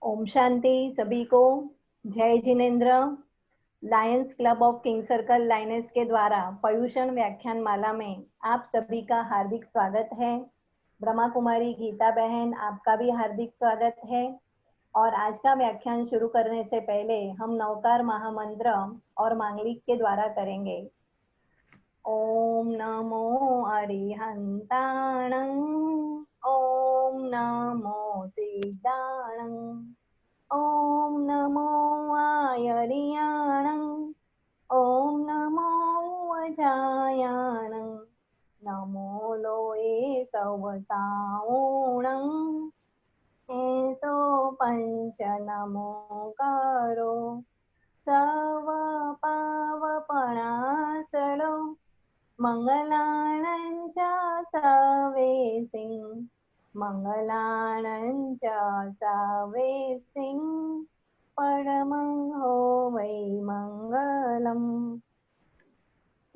ओम शांति सभी को। जय जिनेन्द्र। Lions club of king circle lioness के द्वारा पर्यूषण व्याख्यान माला में आप सभी का हार्दिक स्वागत है। ब्रह्मा कुमारी गीता बहन, आपका भी हार्दिक स्वागत है। और आज का व्याख्यान शुरू करने से पहले हम नवकार महामंत्र और मांगलिक के द्वारा करेंगे। ओम नमो अरिहंताणं, ओम नमो सिद्धाणं, ओम नमो आयर्याणं, ओम नमो अजायाणं, नमो लोये सवताऊणं, एतो पंच नमोकारो सव पावपणासलो मंगलानं च सवेसिं, मंगलानं च सवेसिं, परमं हो वै मंगलम्।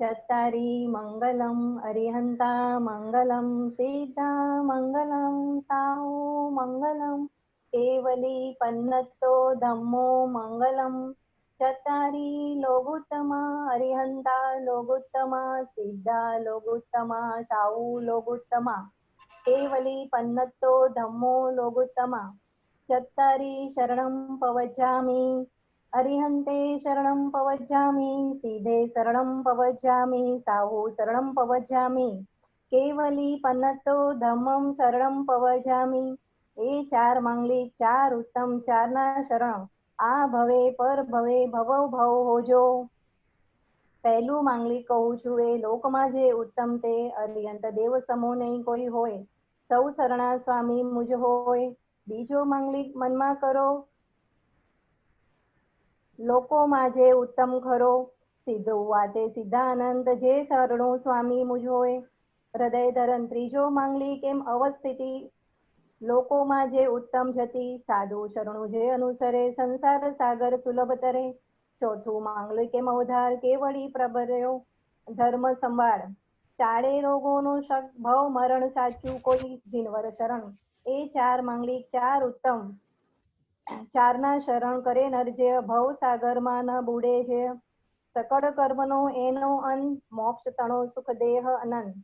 चत्तारि मंगलम् अरिहन्ता मंगलं सिद्धा मंगलं साहु मंगलं केवली पन्नतो धम्मो मंगलम्। चत्तारि लोगुत्तमा अरिहन्ता लोगुत्तमा सिद्धा लोगुत्तमा साहु लोगुत्तमा केवली पन्नतो धम्मो लोगुत्तमा। चत्तारि शरणं पवज्जामि अरिहन्ते शरणं पवज्जामि, सीधे शरणं पवज्जामि, साहु शरणं पवज्जामि, केवली पन्नतो धम्मं शरणं पवज्जामि। ए चार मांगलिक, चार उत्तम, चारना शरण आ भवे पर भवे भवो भव होजो। પહેલું માંગલિક કહું છું એ લોકમાં જે ઉત્તમ તે અરિયંત દેવ સમો નહીં કોઈ હોય, સૌ શરણા સ્વામી મુજ હોય। બીજો માંગલિક મનમાં કરો લોકોમાં જે ઉત્તમ ખરો, સિદ્ધ વાતે સિદ્ધાનંદ જે શરણો સ્વામી મુજ હોય। હૃદય ધરન ત્રીજો માંગલિક એમ અવસ્થિતિ લોકોમાં જે ઉત્તમ જતી, સાધુ શરણો જે અનુસરે સંસાર સાગર સુલભ તરે। ચોથું માંગલિક એમ અવધાર કેવળી પ્રભર્યો ધર્મ સંભાળ, ચાળે રોગોનો શક ભવ મરણ સાચું કોઈ જીનવર શરણ। એ ચાર માંગલિક, ચાર ઉત્તમ, ચારના શરણ કરે નર જે ભવ સાગરમાં ન બુડે જે। સકળ કર્મનો એનો અંત, મોક્ષ તણો સુખ દેહ અનંત।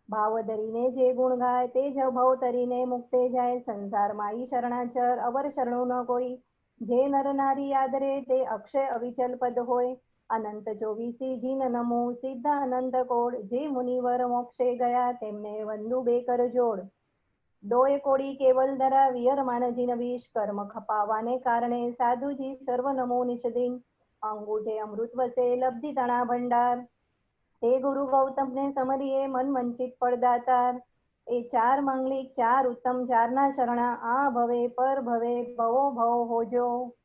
ભાવ ધરીને જે ગુણ ગાય તે જ ભવ તરીને મુક્તે જાય। સંસારમાં ઈ શરણાચર અવર શરણો ન કોઈ, જે નર નારી આદરે તે અક્ષય અવિચલ પદ હોય। અનંત ચોવીસી જીન નમો સિદ્ધ અનંત કોડ, જે મુનિવર મોક્ષે ગયા તેમને વંદુ બે કર જોડ। દોય કોડી કેવલ ધરા વિયર માન જીન વિષ, કર્મ ખપાવાને કારણે સાધુજી સર્વ નમો નિષદીન। અંગૂઠે અમૃત વસે લબ્ધિ તણા ભંડાર, તે ગુરુ ગૌતમ ને સમરીએ मन वंचित पड़दातार। ए चार मांगलिक, चार उत्तम, चारना शरणा आ भवे पर भवे भवो भव होजो।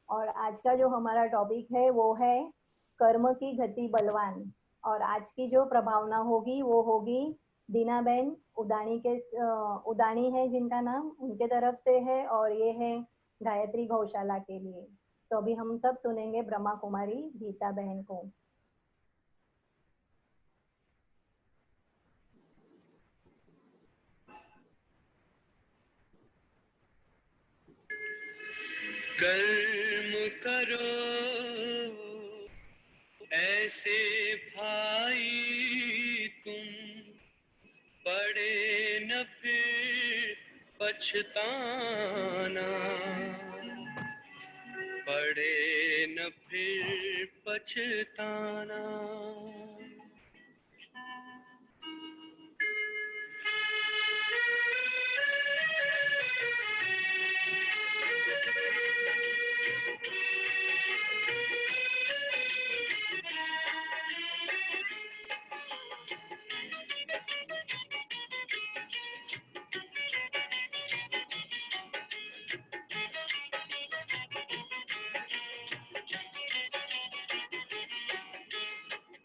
और आज का जो हमारा टॉपिक है वो है कर्म की गति बलवान। और आज की जो प्रभावना होगी वो होगी दीनाबेन उदानी के, उदानी है जिनका नाम, उनके तरफ से है, और ये है गायत्री गौशाला के लिए। तो अभी हम सब सुनेंगे ब्रह्मा कुमारी गीता बहन को। कर्म करो ऐसे भाई तुम, पड़े न फिर पछताना, पड़े न फिर पछताना।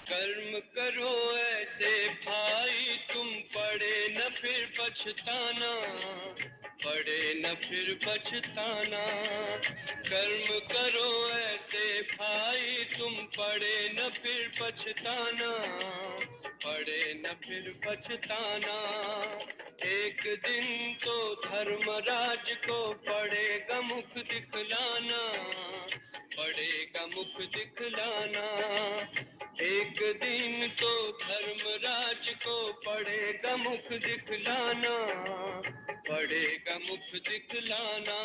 कर्म करो ऐसे भाई तुम, पड़े न फिर पछताना, पड़े न फिर पछताना। कर्म करो ऐसे भाई तुम, पड़े न फिर पछताना, पड़े न फिर पछताना। एक दिन तो धर्मराज को पड़ेगा मुख दिखलाना, पड़ेगा मुख दिखलाना। एक दिन तो धर्मराज को पड़ेगा मुख दिखलाना, पड़ेगा मुख दिखलाना।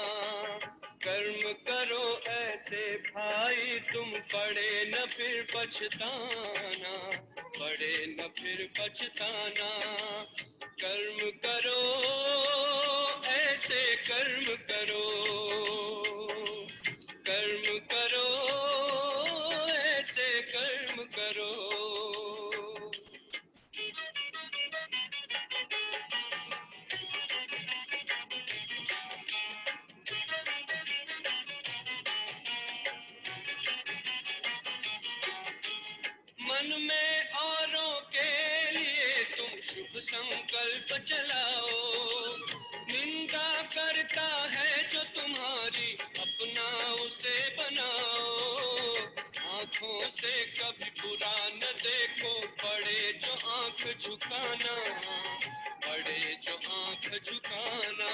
कर्म करो ऐसे भाई तुम पड़े न फिर पछताना, पड़े न फिर पछताना। कर्म करो ऐसे कर्म करो, कर्म करो ऐसे कर्म करो। मन में औरों के लिए तुम शुभ संकल्प चलाओ, निंदा करता है जो तुम्हारी अपना उसे बनाओ। आंखों से कभी बुरा न देखो, पड़े जो आंख झुकाना, पड़े जो आंख झुकाना।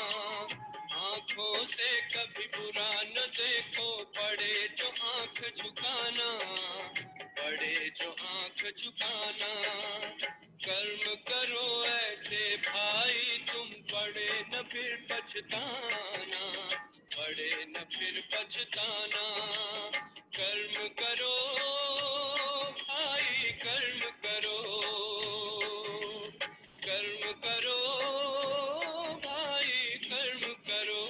आंखों से कभी बुरा न देखो, पड़े जो आंख झुकाना, पड़े जो आंख झुकाना। कर्म करो ऐसे भाई तुम पड़े न फिर पछताना, पड़े न फिर पछताना। कर्म करो भाई कर्म करो, कर्म करो भाई कर्म करो।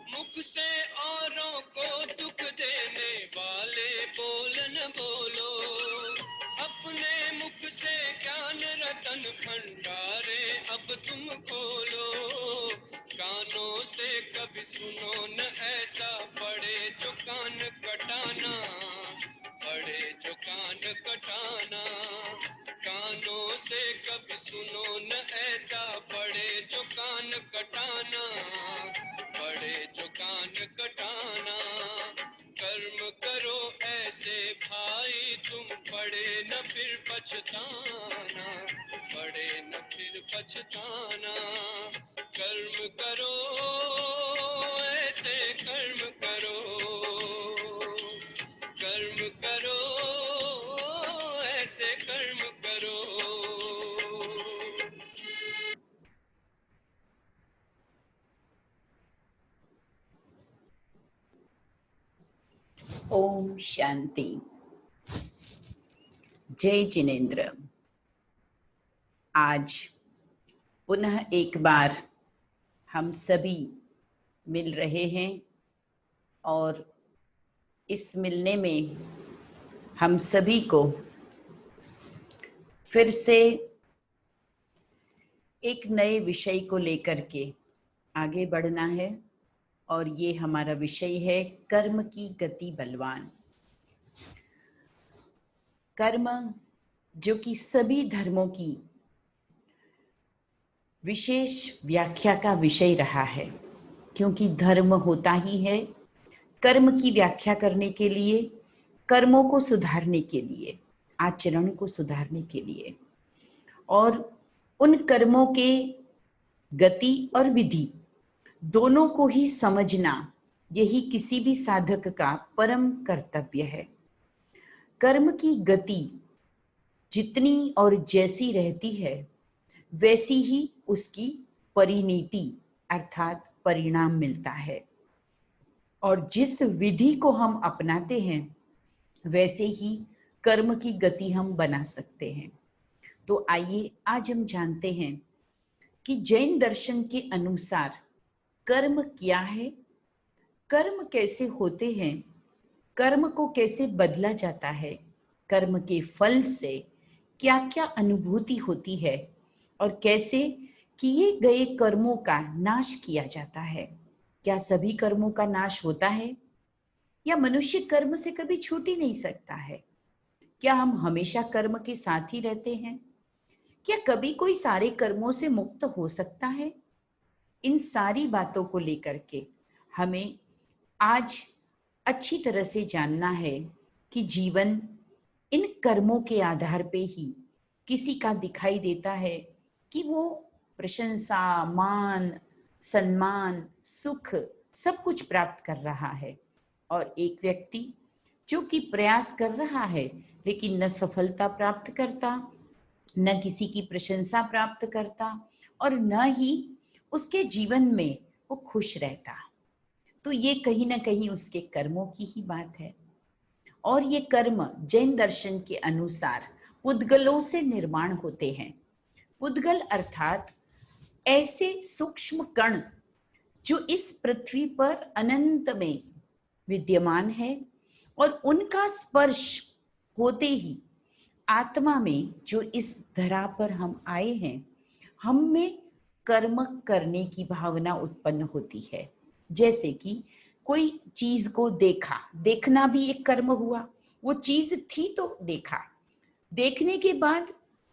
मुख से औरों को दुख देने वाले बोल न बोलो, अपने मुख से ज्ञान रतन भंडारे अब तुम खोलो। कानों से कभी सुनो न ऐसा, पड़े जो कान कटाना, पड़े जो कान कटाना। कानों से कभी सुनो न ऐसा, पड़े जो कान कटाना, पड़े जो कान कटाना। कर्म करो ऐसे भाई तुम पड़े न फिर पछताना, पड़े न फिर पछताना। कर्म करो ऐसे कर्म करो, कर्म करो ऐसे कर्म करो। ओम शांति। जय जिनेंद्र। आज पुनः एक बार हम सभी मिल रहे हैं और इस मिलने में हम सभी को फिर से एक नए विषय को लेकर के आगे बढ़ना है और ये हमारा विषय है कर्म की गति बलवान। कर्म जो कि सभी धर्मों की विशेष व्याख्या का विषय रहा है, क्योंकि धर्म होता ही है कर्म की व्याख्या करने के लिए, कर्मों को सुधारने के लिए, आचरण को सुधारने के लिए, और उन कर्मों के गति और विधि दोनों को ही समझना यही किसी भी साधक का परम कर्तव्य है। कर्म की गति जितनी और जैसी रहती है वैसी ही उसकी परिणति अर्थात परिणाम मिलता है, और जिस विधि को हम अपनाते हैं वैसे ही कर्म की गति हम बना सकते हैं। तो आइए आज हम जानते हैं कि जैन दर्शन के अनुसार कर्म क्या है, कर्म कैसे होते हैं, कर्म को कैसे बदला जाता है, कर्म के फल से क्या क्या अनुभूति होती है और कैसे किए गए कर्मों का नाश किया जाता है। क्या सभी कर्मों का नाश होता है या मनुष्य कर्म से कभी छूट ही नहीं सकता है? क्या हम हमेशा कर्म के साथ ही रहते हैं क्या कभी कोई सारे कर्मों से मुक्त हो सकता है? इन सारी बातों को लेकर के हमें आज अच्छी तरह से जानना है कि जीवन इन कर्मों के आधार पे ही किसी का दिखाई देता है कि वो प्रशंसा, मान, सम्मान, सुख सब कुछ प्राप्त कर रहा है, और एक व्यक्ति जो कि प्रयास कर रहा है लेकिन न सफलता प्राप्त करता, न किसी की प्रशंसा प्राप्त करता, और न ही उसके जीवन में वो खुश रहता। तो ये कहीं ना कहीं उसके कर्मों की ही बात है। और ये कर्म जैन दर्शन के अनुसार पुद्गलों से निर्माण होते हैं। पुद्गल अर्थात ऐसे सूक्ष्म कण जो इस पृथ्वी पर अनंत में विद्यमान है, और उनका स्पर्श होते ही आत्मा में, जो इस धरा पर हम आए हैं, हम में कर्म करने की भावना उत्पन्न होती है। जैसे कि कोई चीज को देखा, देखना भी एक कर्म हुआ। वो चीज थी तो देखा, देखने के बाद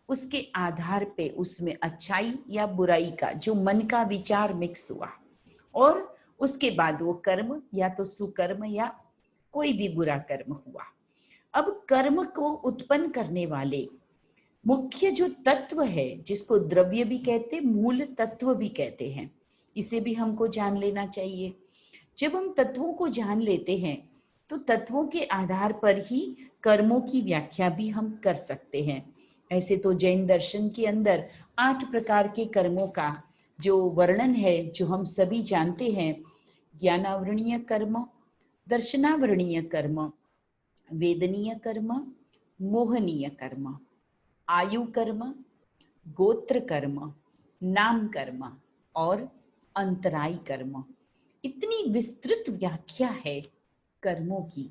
उसके आधार पे उसमें अच्छाई या बुराई का जो मन का विचार मिक्स हुआ, और उसके बाद वो कर्म या तो सुकर्म या कोई भी बुरा कर्म हुआ। अब कर्म को उत्पन्न करने वाले मुख्य जो तत्व है, जिसको द्रव्य भी कहते, मूल तत्व भी कहते हैं, इसे भी हमको जान लेना चाहिए। जब हम तत्वों को जान लेते हैं तो तत्वों के आधार पर ही कर्मों की व्याख्या भी हम कर सकते हैं। ऐसे तो जैन दर्शन के अंदर 8 प्रकार के कर्मों का जो वर्णन है, जो हम सभी जानते हैं: ज्ञानावरणीय कर्म, दर्शनावरणीय कर्म, वेदनीय कर्म, मोहनीय कर्म, आयु कर्म, गोत्र कर्म, नाम कर्म और अंतराय कर्म। इतनी विस्तृत व्याख्या है कर्मों की।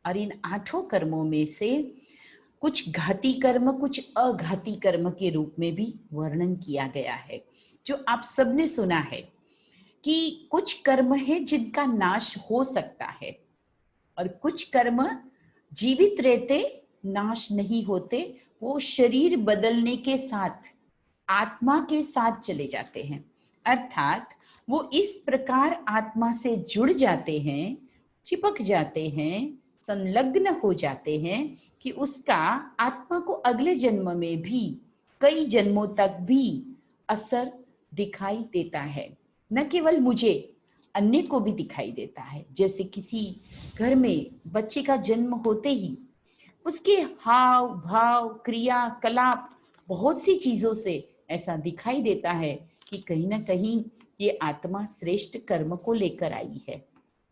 और इन 8 कर्मों में से कुछ घाती कर्म, कुछ अघाती कर्म के रूप में भी वर्णन किया गया है। जो आप सबने सुना है कि कुछ कर्म है जिनका नाश हो सकता है, और कुछ कर्म जीवित रहते नाश नहीं होते, वो शरीर बदलने के साथ आत्मा के साथ चले जाते हैं। अर्थात वो इस प्रकार आत्मा से जुड़ जाते हैं, चिपक जाते हैं, संलग्न हो जाते हैं कि उसका आत्मा को अगले जन्म में भी, कई जन्मों तक भी असर दिखाई देता है। न केवल मुझे, अन्य को भी दिखाई देता है। जैसे किसी घर में बच्चे का जन्म होते ही उसके हाव भाव, क्रिया कलाप, बहुत सी चीजों से ऐसा दिखाई देता है कि कहीं ना कहीं ये आत्मा श्रेष्ठ कर्म को लेकर आई है।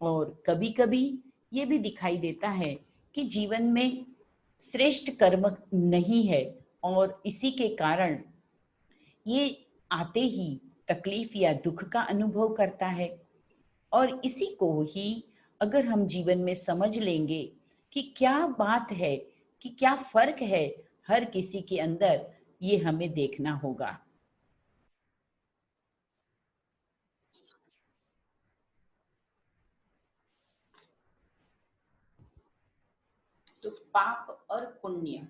और कभी कभी ये भी दिखाई देता है कि जीवन में श्रेष्ठ कर्म नहीं है, और इसी के कारण ये आते ही तकलीफ या दुख का अनुभव करता है। और इसी को ही अगर हम जीवन में समझ लेंगे कि क्या बात है, कि क्या फर्क है हर किसी के अंदर, ये हमें देखना होगा। तो पाप और पुण्य,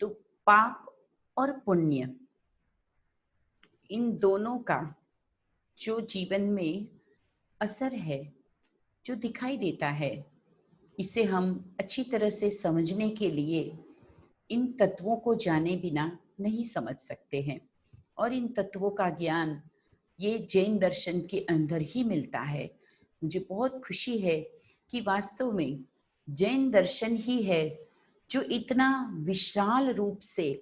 तो पाप और पुण्य, इन दोनों का जो जीवन में असर है, जो दिखाई देता है, इसे हम अच्छी तरह से समझने के लिए इन तत्वों को जाने बिना नहीं समझ सकते हैं। और इन तत्वों का ज्ञान ये जैन दर्शन के अंदर ही मिलता है। मुझे बहुत खुशी है कि वास्तव में जैन दर्शन ही है जो इतना विशाल रूप से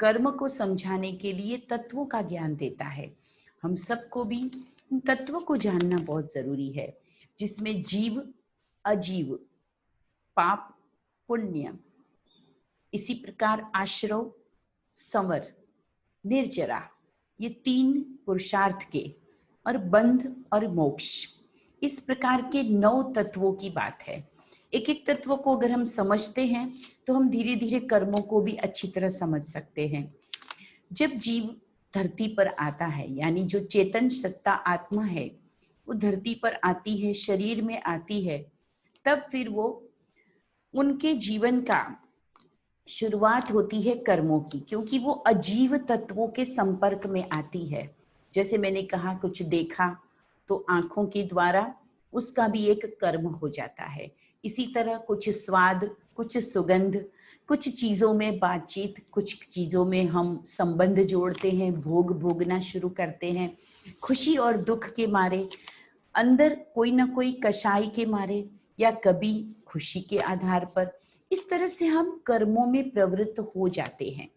कर्म को समझाने के लिए तत्वों का ज्ञान देता है। हम सबको भी इन तत्वों को जानना बहुत जरूरी है, जिसमें जीव, अजीव, पाप, पुण्य, इसी प्रकार आश्रव, संवर, निर्जरा, ये 3 पुरुषार्थ के, और बंध और मोक्ष, इस प्रकार के 9 तत्वों की बात है। एक एक तत्व को अगर हम समझते हैं तो हम धीरे धीरे कर्मों को भी अच्छी तरह समझ सकते हैं। जब जीव धरती पर आता है, यानी जो चेतन सत्ता आत्मा है वो धरती पर आती है, शरीर में आती है, तब फिर वो उनके जीवन का शुरुआत होती है कर्मों की, क्योंकि वो अजीव तत्वों के संपर्क में आती है। जैसे मैंने कहा कुछ देखा तो आंखों के द्वारा उसका भी एक कर्म हो जाता है। इसी तरह कुछ स्वाद, कुछ सुगंध, कुछ चीजों में बातचीत, कुछ चीजों में हम संबंध जोड़ते हैं, भोग भोगना शुरू करते हैं, खुशी और दुख के मारे, अंदर कोई ना कोई कषाय के मारे, या कभी खुशी के आधार पर। इस तरह से हम कर्मों में प्रवृत्त हो जाते हैं।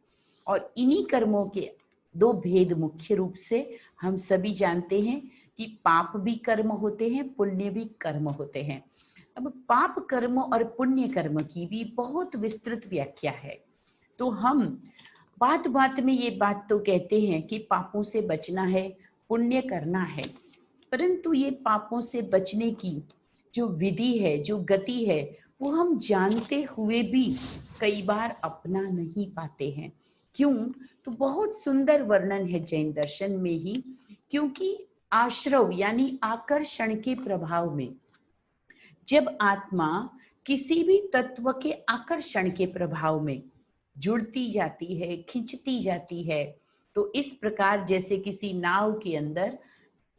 और इन्हीं कर्मों के दो भेद मुख्य रूप से हम सभी जानते हैं कि पाप भी कर्म होते हैं, पुण्य भी कर्म होते हैं। अब पाप कर्म और पुण्य कर्म की भी बहुत विस्तृत व्याख्या है। तो हम बात बात में ये बात तो कहते हैं कि पापों से बचना है, पुण्य करना है, परंतु ये पापों से बचने की जो विधि है, जो गति है, वो हम जानते हुए भी कई बार अपना नहीं पाते हैं। क्यों? तो बहुत सुंदर वर्णन है जैन दर्शन में ही, क्योंकि आश्रव यानी आकर्षण के प्रभाव में जब आत्मा किसी भी तत्व के आकर्षण के प्रभाव में जुड़ती जाती है, खिंचती जाती है, तो इस प्रकार जैसे किसी नाव के अंदर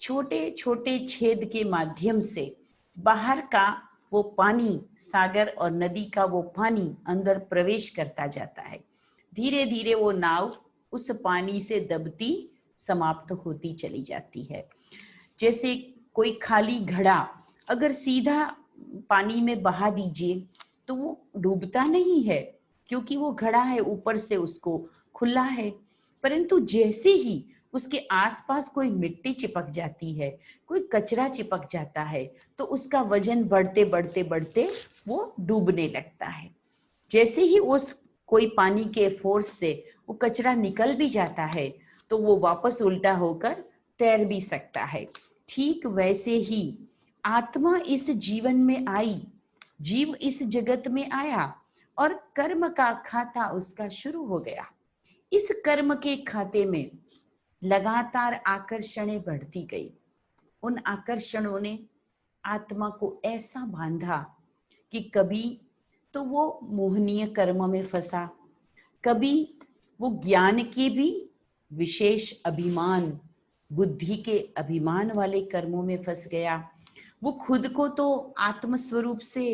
छोटे छोटे छेद के माध्यम से बाहर का वो पानी, सागर और नदी का वो पानी अंदर प्रवेश करता जाता है, धीरे धीरे वो नाव उस पानी से दबती समाप्त होती चली जाती है। जैसे कोई खाली घड़ा अगर सीधा पानी में बहा दीजिए तो वो डूबता नहीं है, क्योंकि वो घड़ा है, ऊपर से उसको खुला है। परंतु जैसे ही उसके आसपास कोई मिट्टी चिपक जाती है, कोई कचरा चिपक जाता है, तो उसका वजन बढ़ते बढ़ते बढ़ते वो डूबने लगता है। जैसे ही उस कोई पानी के फोर्स से वो कचरा निकल भी जाता है तो वो वापस उल्टा होकर तैर भी सकता है। ठीक वैसे ही आत्मा इस जीवन में आई, जीव इस जगत में आया और कर्म का खाता उसका शुरू हो गया। इस कर्म के खाते में लगातार आकर्षणें बढ़ती गई। उन आकर्षणों ने आत्मा को ऐसा बांधा कि कभी तो वो मोहनीय कर्म में फंसा, कभी वो ज्ञान के भी विशेष अभिमान, बुद्धि के अभिमान वाले कर्मों में फंस गया। वो खुद को तो आत्म स्वरूप से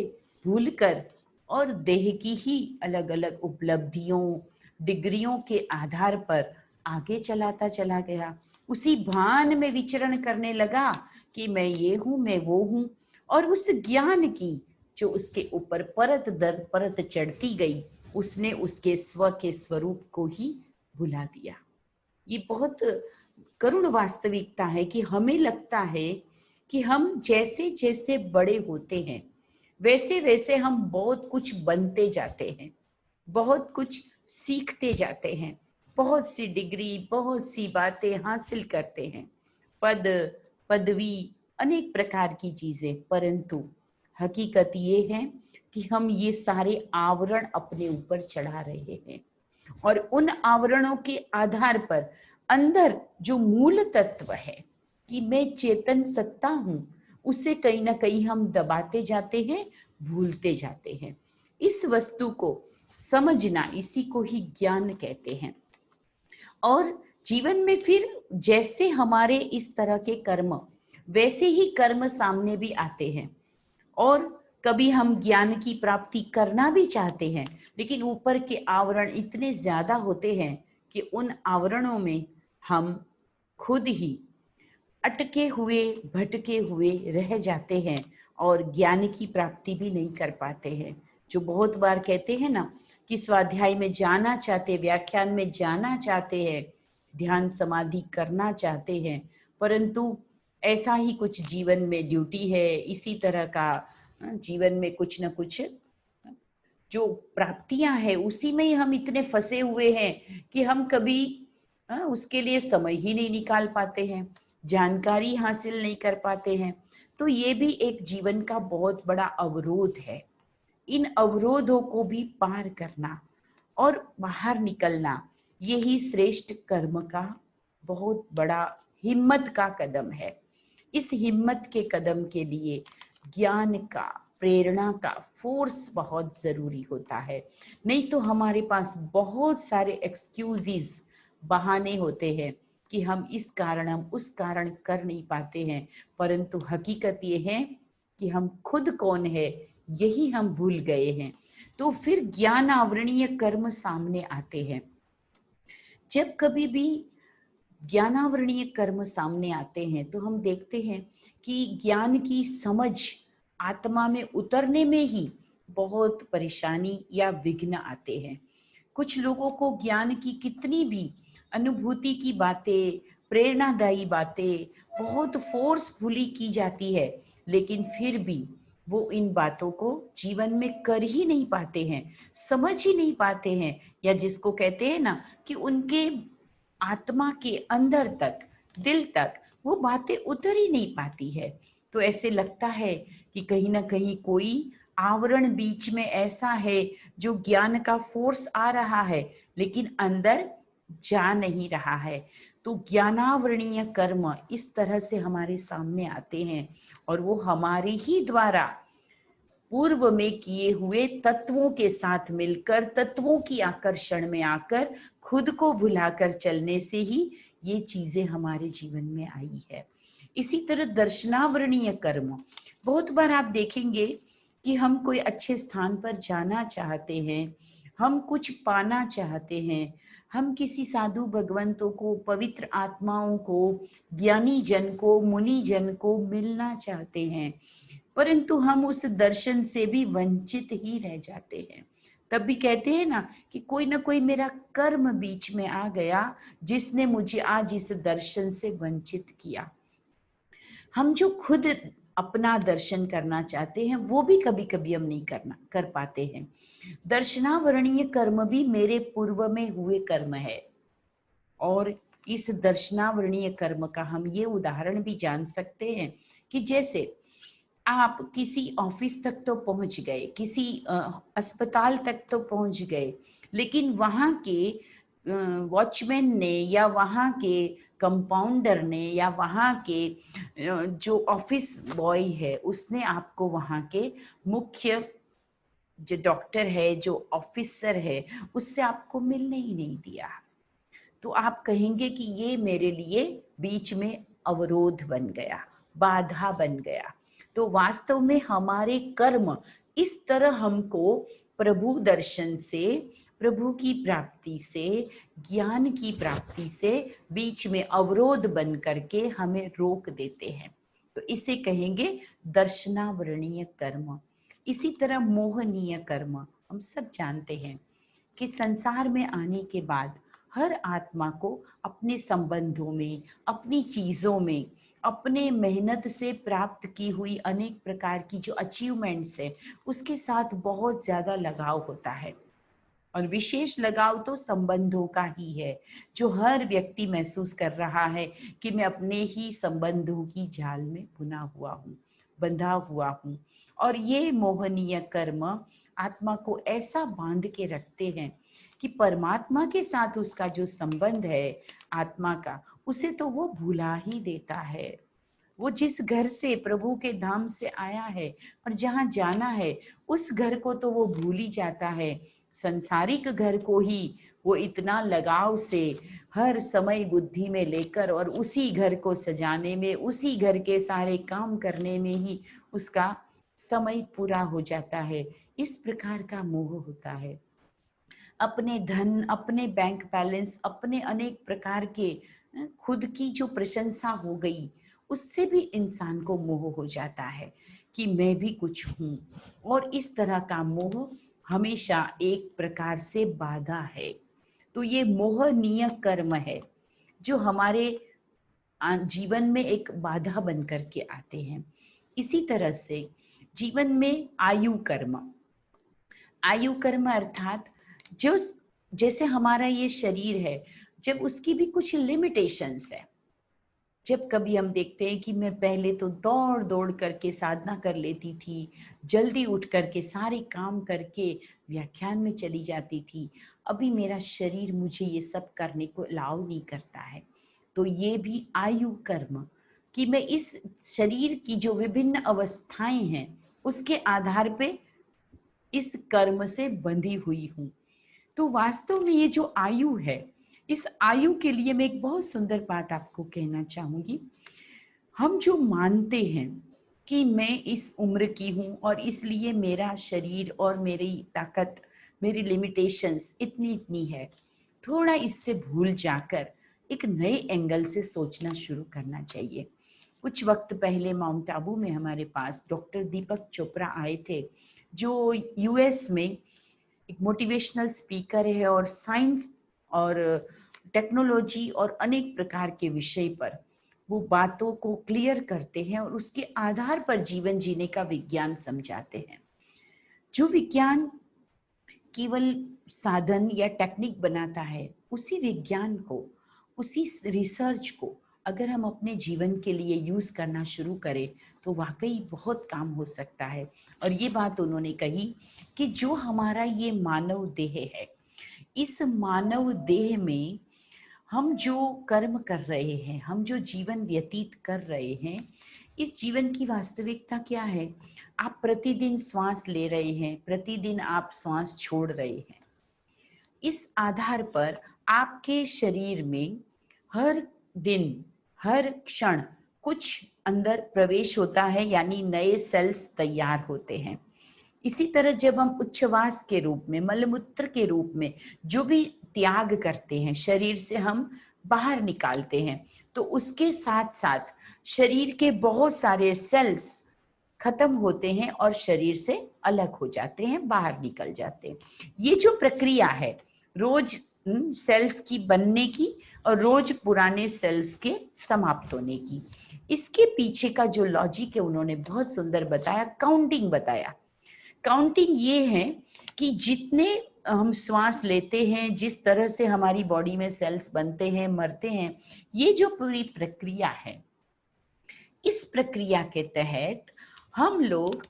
भूलकर और देह की ही अलग अलग उपलब्धियों, डिग्रियों के आधार पर आगे चलाता चला गया। उसी भान में विचरण करने लगा कि मैं ये हूँ, मैं वो हूँ, और उस ज्ञान की जो उसके ऊपर परत दर परत चढ़ती गई, उसने उसके स्व के स्वरूप को ही भुला दिया। ये बहुत करुण वास्तविकता है कि हमें लगता है कि हम जैसे जैसे बड़े होते हैं वैसे वैसे हम बहुत कुछ बनते जाते हैं, बहुत कुछ सीखते जाते हैं, बहुत सी डिग्री, बहुत सी बातें हासिल करते हैं, पद, पदवी, अनेक प्रकार की चीजें। परंतु हकीकत ये है कि हम ये सारे आवरण अपने ऊपर चढ़ा रहे हैं, और उन आवरणों के आधार पर अंदर जो मूल तत्व है कि मैं चेतन सत्ता हूं, उसे कहीं ना कहीं हम दबाते जाते हैं, भूलते जाते हैं। इस वस्तु को समझना, इसी को ही ज्ञान कहते हैं। और जीवन में फिर जैसे हमारे इस तरह के कर्म, वैसे ही कर्म सामने भी आते हैं, और कभी हम ज्ञान की प्राप्ति करना भी चाहते हैं, लेकिन ऊपर के आवरण इतने ज्यादा होते हैं कि उन आवरणों में हम खुद ही अटके हुए, भटके हुए रह जाते हैं और ज्ञान की प्राप्ति भी नहीं कर पाते हैं। जो बहुत बार कहते हैं ना कि स्वाध्याय में जाना चाहते, व्याख्यान में जाना चाहते हैं, ध्यान समाधि करना चाहते हैं, परंतु ऐसा ही कुछ जीवन में ड्यूटी है, इसी तरह का जीवन में कुछ न कुछ जो प्राप्तियां हैं उसी में ही हम इतने फंसे हुए हैं कि हम कभी उसके लिए समय ही नहीं निकाल पाते हैं, जानकारी हासिल नहीं कर पाते हैं। तो ये भी एक जीवन का बहुत बड़ा अवरोध है। इन अवरोधों को भी पार करना और बाहर निकलना, यही श्रेष्ठ कर्म का बहुत बड़ा हिम्मत का कदम है। इस हिम्मत के कदम के लिए ज्ञान का, प्रेरणा का, फोर्स बहुत जरूरी होता है। नहीं तो हमारे पास बहुत सारे एक्सक्यूजेस, बहाने होते हैं कि हम इस कारण, हम उस कारण कर नहीं पाते हैं, परंतु हकीकत ये है कि हम खुद कौन है यही हम भूल गए हैं। तो फिर ज्ञान आवरणीय कर्म सामने आते हैं। जब कभी भी ज्ञानावरणीय कर्म सामने आते हैं तो हम देखते हैं कि ज्ञान की समझ आत्मा में उतरने में ही बहुत परेशानी या विघ्न आते हैं। कुछ लोगों को ज्ञान की कितनी भी अनुभूति की बातें, प्रेरणादायी बातें बहुत फोर्सफुली की जाती है, लेकिन फिर भी वो इन बातों को जीवन में कर ही नहीं पाते हैं, समझ ही नहीं पाते हैं, या जिसको कहते हैं ना कि उनके आत्मा के अंदर तक, दिल तक वो बातें उतर ही नहीं पाती है। तो ऐसे लगता है कि कहीं ना कहीं कोई आवरण बीच में ऐसा है जो ज्ञान का फोर्स आ रहा है लेकिन अंदर जा नहीं रहा है। तो ज्ञानावरणीय कर्म इस तरह से हमारे सामने आते हैं और वो हमारे ही द्वारा पूर्व में किए हुए तत्वों के साथ मिलकर, तत्वों की आकर्षण में आकर, खुद को भुलाकर चलने से ही ये चीजें हमारे जीवन में आई है। इसी तरह दर्शनावरणीय कर्म, बहुत बार आप देखेंगे कि हम कोई अच्छे स्थान पर जाना चाहते हैं, हम कुछ पाना चाहते हैं, हम किसी साधु भगवंतों को, पवित्र आत्माओं को, ज्ञानी जन को, मुनि जन को मिलना चाहते हैं, परंतु हम उस दर्शन से भी वंचित ही रह जाते हैं। तब भी कहते हैं ना कि कोई ना कोई मेरा कर्म बीच में आ गया जिसने मुझे आज इस दर्शन से वंचित किया। हम जो खुद अपना दर्शन करना चाहते हैं वो भी कभी कभी हम नहीं कर पाते हैं। दर्शनावरणीय कर्म भी मेरे पूर्व में हुए कर्म है, और इस दर्शनावरणीय कर्म का हम ये उदाहरण भी जान सकते हैं कि जैसे आप किसी ऑफिस तक तो पहुंच गए, किसी अस्पताल तक तो पहुंच गए, लेकिन वहां के वॉचमैन ने या वहां के कंपाउंडर ने या वहां के जो ऑफिस बॉय है उसने आपको वहां के मुख्य जो डॉक्टर है, जो ऑफिसर है, उससे आपको मिलने ही नहीं दिया, तो आप कहेंगे कि ये मेरे लिए बीच में अवरोध बन गया, बाधा बन गया। तो वास्तव में हमारे कर्म इस तरह हमको प्रभु दर्शन से, प्रभु की प्राप्ति से, ज्ञान की प्राप्ति से बीच में अवरोध बन करके हमें रोक देते हैं। तो इसे कहेंगे दर्शनावरणीय कर्म। इसी तरह मोहनीय कर्म, हम सब जानते हैं कि संसार में आने के बाद हर आत्मा को अपने संबंधों में, अपनी चीजों में, अपने मेहनत से प्राप्त की हुई अनेक प्रकार की जो अचीवमेंट्स है उसके साथ बहुत ज्यादा लगाव होता है, और विशेष लगाव तो संबंधों का ही है, जो हर व्यक्ति महसूस कर रहा है कि मैं अपने ही संबंधों की जाल में बुना हुआ हूँ, बंधा हुआ हूँ। और ये मोहनीय कर्म आत्मा को ऐसा बांध के रखते हैं कि परमात्मा के साथ उसका जो संबंध है आत्मा का, उसे तो वो भुला ही देता है। वो जिस घर से, प्रभु के धाम से आया है और जहाँ जाना है, उस घर को तो वो भूल ही जाता है। संसारिक घर को ही वो इतना लगाव से हर समय बुद्धि में लेकर और उसी घर को सजाने में, उसी घर के सारे काम करने में ही उसका समय पूरा हो जाता है। इस प्रकार का मोह होता है। अपने धन, अपने बैंक बैलेंस, अपने अनेक प्रकार के खुद की जो प्रशंसा हो गई, उससे भी इंसान को मोह हो जाता है कि मैं भी कुछ हूँ। और इस तरह का मोह हमेशा एक प्रकार से बाधा है। तो ये मोहनीय कर्म है जो हमारे जीवन में एक बाधा बन करके आते हैं। इसी तरह से जीवन में आयु कर्म, आयु कर्म अर्थात जो, जैसे हमारा ये शरीर है, जब उसकी भी कुछ लिमिटेशंस है, जब कभी हम देखते हैं कि मैं पहले तो दौड़ दौड़ करके साधना कर लेती थी, जल्दी उठ करके सारे काम करके व्याख्यान में चली जाती थी, अभी मेरा शरीर मुझे ये सब करने को अलाउ नहीं करता है। तो ये भी आयु कर्म कि मैं इस शरीर की जो विभिन्न अवस्थाएं हैं उसके आधार पे इस कर्म से बंधी हुई हूँ। तो वास्तव में ये जो आयु है, इस आयु के लिए मैं एक बहुत सुंदर बात आपको कहना चाहूंगी। हम जो मानते हैं कि मैं इस उम्र की हूँ और इसलिए मेरा शरीर और मेरी ताकत, मेरी लिमिटेशंस इतनी इतनी है, थोड़ा इससे भूल जाकर एक नए एंगल से सोचना शुरू करना चाहिए। कुछ वक्त पहले माउंट आबू में हमारे पास डॉक्टर दीपक चोपड़ा आए थे, जो यूएस में एक मोटिवेशनल स्पीकर है और साइंस और टेक्नोलॉजी और अनेक प्रकार के विषय पर वो बातों को क्लियर करते हैं और उसके आधार पर जीवन जीने का विज्ञान समझाते हैं। जो विज्ञान केवल साधन या टेक्निक बनाता है, उसी विज्ञान को, उसी रिसर्च को अगर हम अपने जीवन के लिए यूज करना शुरू करें तो वाकई बहुत काम हो सकता है। और ये बात उन्होंने कही कि जो हमारा ये मानव देह है, इस मानव देह में हम जो कर्म कर रहे हैं, हम जो जीवन व्यतीत कर रहे हैं, इस जीवन की वास्तविकता क्या है? आप प्रतिदिन श्वास ले रहे हैं, प्रतिदिन आप श्वास छोड़ रहे हैं। इस आधार पर आपके शरीर में हर दिन, हर क्षण कुछ अंदर प्रवेश होता है, यानी नए सेल्स तैयार होते हैं। इसी तरह जब हम उच्छ्वास के रूप में, मलमूत्र के रूप में जो भी त्याग करते हैं, शरीर से हम बाहर निकालते हैं, तो उसके साथ साथ शरीर के बहुत सारे सेल्स खत्म होते हैं और शरीर से अलग हो जाते हैं, बाहर निकल जाते हैं। ये जो प्रक्रिया है रोज सेल्स की बनने की और रोज पुराने सेल्स के समाप्त होने की, इसके पीछे का जो लॉजिक है उन्होंने बहुत सुंदर बताया, काउंटिंग बताया। काउंटिंग ये है कि जितने हम श्वास लेते हैं, जिस तरह से हमारी बॉडी में सेल्स बनते हैं, मरते हैं, ये जो पूरी प्रक्रिया है, इस प्रक्रिया के तहत हम लोग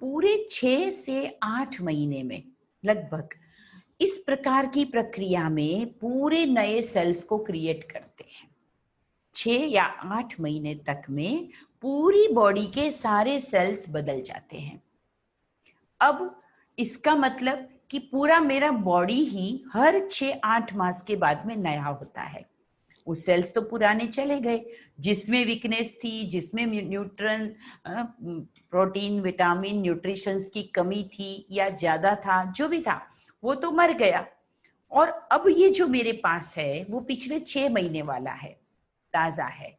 पूरे 6 से 8 महीने में लगभग इस प्रकार की प्रक्रिया में पूरे नए सेल्स को क्रिएट करते हैं। 6 या 8 महीने तक में पूरी बॉडी के सारे सेल्स बदल जाते हैं। अब इसका मतलब कि पूरा मेरा बॉडी ही हर 6-8 मास के बाद में नया होता है। वो सेल्स तो पुराने चले गए, जिसमें वीकनेस थी, जिसमें न्यूट्रन, प्रोटीन, विटामिन, न्यूट्रिशंस की कमी थी या ज्यादा था, जो भी था वो तो मर गया। और अब ये जो मेरे पास है वो पिछले 6 महीने वाला है, ताजा है।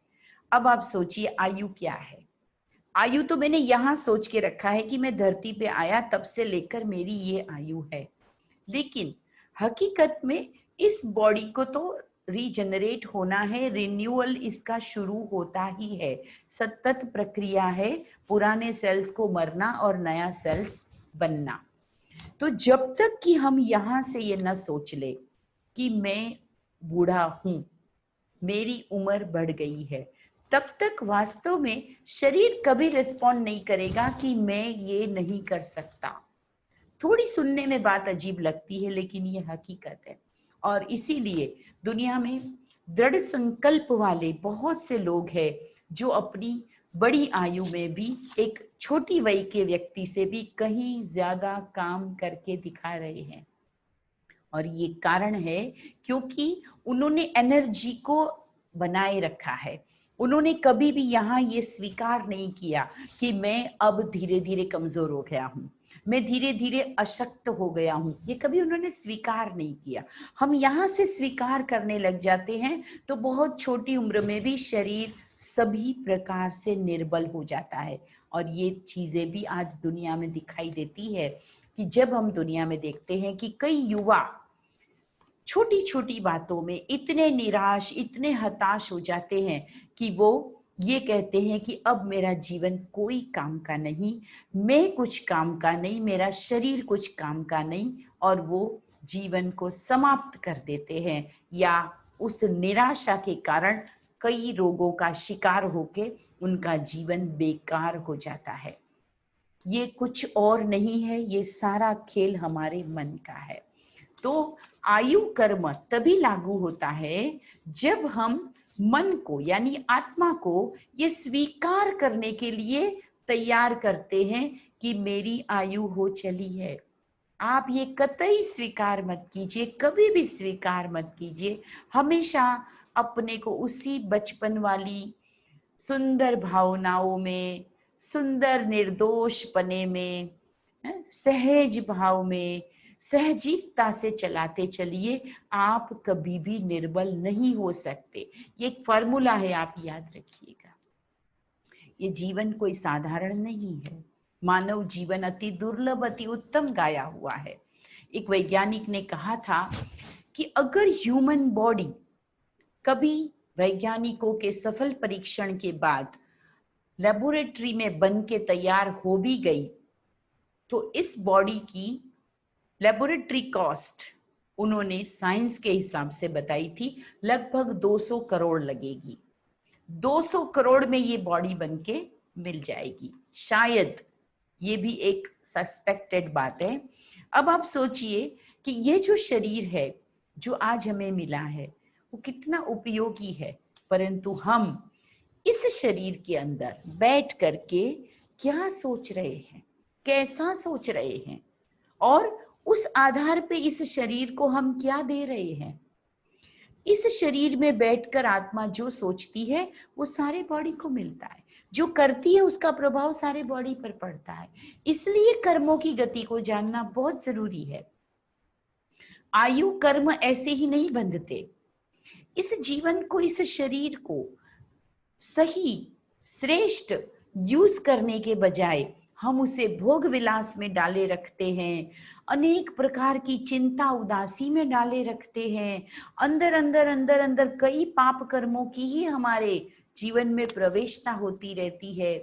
अब आप सोचिए आयु क्या है। आयु तो मैंने यहाँ सोच के रखा है कि मैं धरती पे आया तब से लेकर मेरी ये आयु है, लेकिन हकीकत में इस बॉडी को तो रीजनरेट होना है, रिन्यूअल इसका शुरू होता ही है। सतत प्रक्रिया है पुराने सेल्स को मरना और नया सेल्स बनना। तो जब तक कि हम यहाँ से ये न सोच ले कि मैं बूढ़ा हूँ, मेरी उम्र बढ़ गई है, तब तक वास्तव में शरीर कभी रिस्पॉन्ड नहीं करेगा कि मैं ये नहीं कर सकता। थोड़ी सुनने में बात अजीब लगती है, लेकिन ये हकीकत है। और इसीलिए दुनिया में दृढ़ संकल्प वाले बहुत से लोग हैं जो अपनी बड़ी आयु में भी एक छोटी वय के व्यक्ति से भी कहीं ज्यादा काम करके दिखा रहे हैं। और ये कारण है क्योंकि उन्होंने एनर्जी को बनाए रखा है। उन्होंने कभी भी यहाँ ये स्वीकार नहीं किया कि मैं अब धीरे धीरे कमजोर हो गया हूँ, मैं धीरे धीरे अशक्त हो गया हूँ, ये कभी उन्होंने स्वीकार नहीं किया। हम यहाँ से स्वीकार करने लग जाते हैं तो बहुत छोटी उम्र में भी शरीर सभी प्रकार से निर्बल हो जाता है। और ये चीजें भी आज दुनिया में दिखाई देती है कि जब हम दुनिया में देखते हैं कि कई युवा छोटी छोटी बातों में इतने निराश, इतने हताश हो जाते हैं कि वो ये कहते हैं कि अब मेरा जीवन कोई काम का नहीं, मैं कुछ काम का नहीं, मेरा शरीर कुछ काम का नहीं, और वो जीवन को समाप्त कर देते हैं या उस निराशा के कारण कई रोगों का शिकार होके उनका जीवन बेकार हो जाता है। ये कुछ और नहीं है, ये सारा खेल हमारे मन का है। तो आयु कर्म तभी लागू होता है जब हम मन को यानी आत्मा को ये स्वीकार करने के लिए तैयार करते हैं कि मेरी आयु हो चली है। आप ये कतई स्वीकार मत कीजिए, कभी भी स्वीकार मत कीजिए। हमेशा अपने को उसी बचपन वाली सुंदर भावनाओं में, सुंदर निर्दोष पने में, सहज भाव में, सहजीकता से चलाते चलिए। आप कभी भी निर्बल नहीं हो सकते। ये एक फॉर्मूला है, आप याद रखिएगा। ये जीवन कोई साधारण नहीं है। मानव जीवन अति दुर्लभ, अति उत्तम गाया हुआ है। एक वैज्ञानिक ने कहा था कि अगर ह्यूमन बॉडी कभी वैज्ञानिकों के सफल परीक्षण के बाद लेबोरेटरी में बन के तैयार हो भी गई तो इस बॉडी की लेबोरेटरी कॉस्ट उन्होंने साइंस के हिसाब से बताई थी, लगभग 200 करोड़ लगेगी। 200 करोड़ में ये बॉडी बनके मिल जाएगी। शायद ये भी एक सस्पेक्टेड बात है। अब आप सोचिए कि ये जो शरीर है जो आज हमें मिला है वो कितना उपयोगी है, परंतु हम इस शरीर के अंदर बैठ करके क्या सोच रहे हैं, कैसा सोच रहे हैं, और उस आधार पे इस शरीर को हम क्या दे रहे हैं। इस शरीर में बैठकर आत्मा जो सोचती है वो सारे बॉडी को मिलता है, जो करती है उसका प्रभाव सारे बॉडी पर पड़ता है। इसलिए कर्मों की गति को जानना बहुत जरूरी है। आयु कर्म ऐसे ही नहीं बंधते। इस जीवन को, इस शरीर को सही श्रेष्ठ यूज करने के बजाय हम उसे भोग विलास में डाले रखते हैं, अनेक प्रकार की चिंता उदासी में डाले रखते हैं। अंदर अंदर अंदर अंदर कई पाप कर्मों की ही हमारे जीवन में प्रवेशता होती रहती है।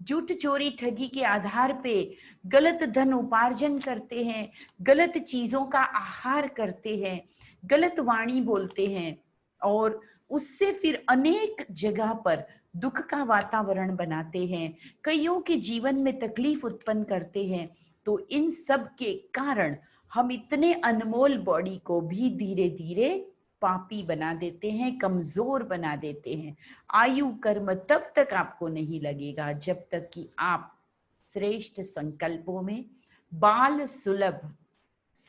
झूठ चोरी ठगी के आधार पे गलत धन उपार्जन करते हैं, गलत चीजों का आहार करते हैं, गलत वाणी बोलते हैं और उससे फिर अनेक जगह पर दुख का वातावरण बनाते हैं, कईयों के जीवन में तकलीफ उत्पन्न करते हैं। तो इन सब के कारण हम इतने अनमोल बॉडी को भी धीरे धीरे पापी बना देते हैं, कमजोर बना देते हैं। आयु कर्म तब तक आपको नहीं लगेगा जब तक कि आप श्रेष्ठ संकल्पों में बाल सुलभ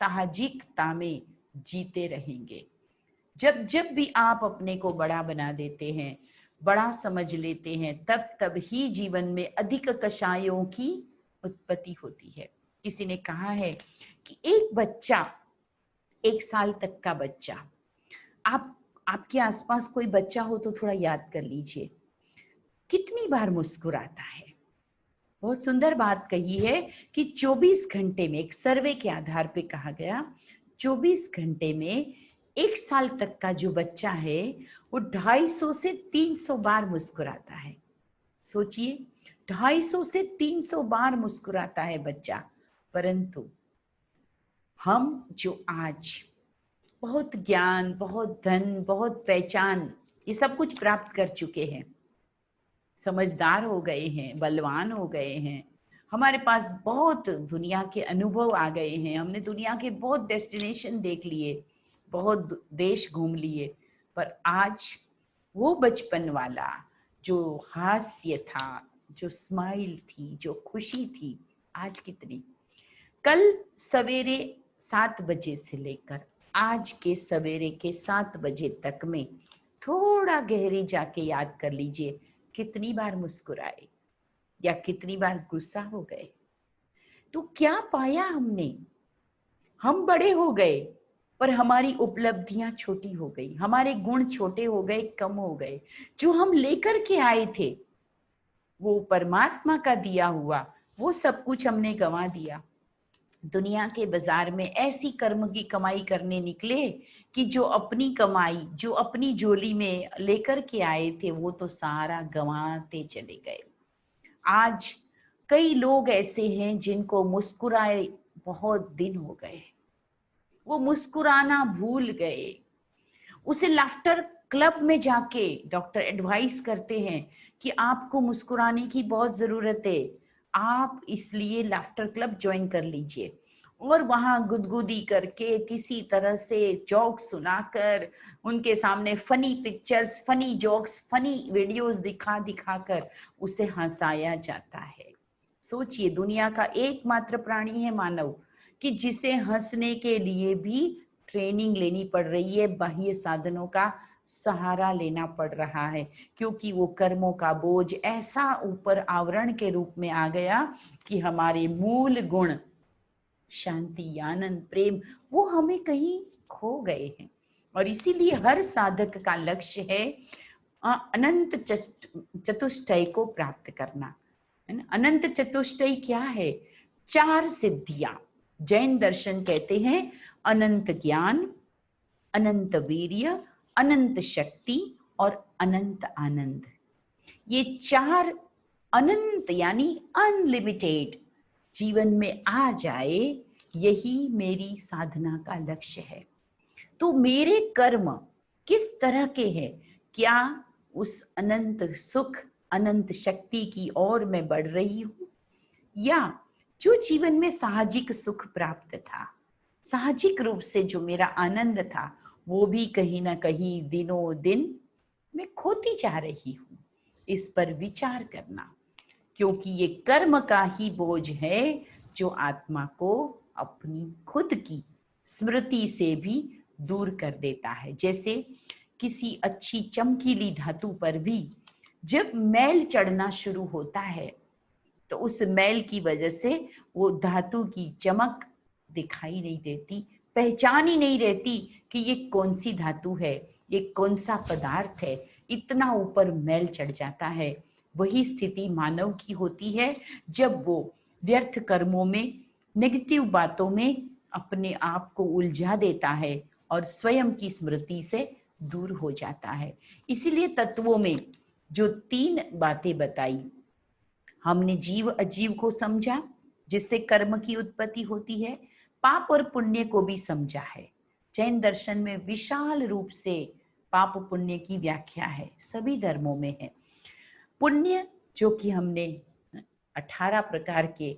साहजिकता में जीते रहेंगे। जब जब भी आप अपने को बड़ा बना देते हैं, बड़ा समझ लेते हैं, तब तब ही जीवन में अधिक कषायों की उत्पत्ति होती है। किसी ने कहा है कि एक बच्चा, 1 साल तक का बच्चा, आपके आसपास कोई बच्चा हो तो थोड़ा याद कर लीजिए, कितनी बार मुस्कुराता है। बहुत सुंदर बात कही है कि 24 घंटे में, एक सर्वे के आधार पे कहा गया, 24 घंटे में 1 साल तक का जो बच्चा है वो 250 से 300 बार मुस्कुराता है। सोचिए, 250 से 300 बार मुस्कुराता है बच्चा। परंतु हम जो आज बहुत ज्ञान, बहुत धन, बहुत पहचान, ये सब कुछ प्राप्त कर चुके हैं, समझदार हो गए हैं, बलवान हो गए हैं, हमारे पास बहुत दुनिया के अनुभव आ गए हैं, हमने दुनिया के बहुत डेस्टिनेशन देख लिए, बहुत देश घूम लिए, पर आज वो बचपन वाला जो हास्य था, जो स्माइल थी, जो खुशी थी, आज कितनी। कल सवेरे 7 बजे से लेकर आज के सवेरे के 7 बजे तक में थोड़ा गहरी जाके याद कर लीजिए, कितनी बार मुस्कुराए या कितनी बार गुस्सा हो गए। तो क्या पाया हमने? हम बड़े हो गए पर हमारी उपलब्धियां छोटी हो गई, हमारे गुण छोटे हो गए, कम हो गए। जो हम लेकर के आए थे वो परमात्मा का दिया हुआ, वो सब कुछ हमने गंवा दिया। दुनिया के बाजार में ऐसी कर्म की कमाई करने निकले कि जो अपनी कमाई, जो अपनी झोली में लेकर के आए थे, वो तो सारा गंवाते चले गए। आज कई लोग ऐसे हैं जिनको मुस्कुराए बहुत दिन हो गए, वो मुस्कुराना भूल गए, उसे लाफ्टर क्लब में जाके डॉक्टर एडवाइस करते हैं कि आपको मुस्कुराने की बहुत जरूरत है, आप इसलिए लाफ्टर क्लब ज्वाइन कर लीजिए। और वहां गुदगुदी करके किसी तरह से जोक्स सुनाकर, उनके सामने funny pictures, funny jokes, funny videos दिखा दिखा कर उसे हंसाया जाता है। सोचिए, दुनिया का एकमात्र प्राणी है मानव कि जिसे हंसने के लिए भी ट्रेनिंग लेनी पड़ रही है, बाह्य साधनों का सहारा लेना पड़ रहा है, क्योंकि वो कर्मों का बोझ ऐसा ऊपर आवरण के रूप में आ गया कि हमारे मूल गुण शांति, आनंद, प्रेम वो हमें कहीं खो गए हैं। और इसीलिए हर साधक का लक्ष्य है अनंत चतुष्टय को प्राप्त करना, है ना। अनंत चतुष्टय क्या है? 4 सिद्धियां। जैन दर्शन कहते हैं अनंत ज्ञान, अनंत वीर्य, अनंत शक्ति और अनंत आनंद। ये 4 अनंत यानी अनलिमिटेड जीवन में आ जाए, यही मेरी साधना का लक्ष्य है। तो मेरे कर्म किस तरह के हैं? क्या उस अनंत सुख, अनंत शक्ति की ओर मैं बढ़ रही हूँ, या जो जीवन में साहजिक सुख प्राप्त था, साहजिक रूप से जो मेरा आनंद था, वो भी कहीं ना कहीं दिनों दिन मैं खोती जा रही हूँ। इस पर विचार करना, क्योंकि ये कर्म का ही बोझ है जो आत्मा को अपनी खुद की स्मृति से भी दूर कर देता है। जैसे किसी अच्छी चमकीली धातु पर भी जब मैल चढ़ना शुरू होता है, तो उस मैल की वजह से वो धातु की चमक दिखाई नहीं देती, पहचान ही नहीं रहती कि ये कौन सी धातु है, ये कौन सा पदार्थ है। इतना ऊपर मैल चढ़ जाता है। वही स्थिति मानव की होती है जब वो व्यर्थ कर्मों में, नेगेटिव बातों में अपने आप को उलझा देता है और स्वयं की स्मृति से दूर हो जाता है। इसीलिए तत्वों में जो 3 बातें बताई, हमने जीव अजीव को समझा जिससे कर्म की उत्पत्ति होती है, पाप और पुण्य को भी समझा है। जैन दर्शन में विशाल रूप से पाप पुण्य की व्याख्या है, सभी धर्मों में है। पुण्य जो कि हमने 18 प्रकार के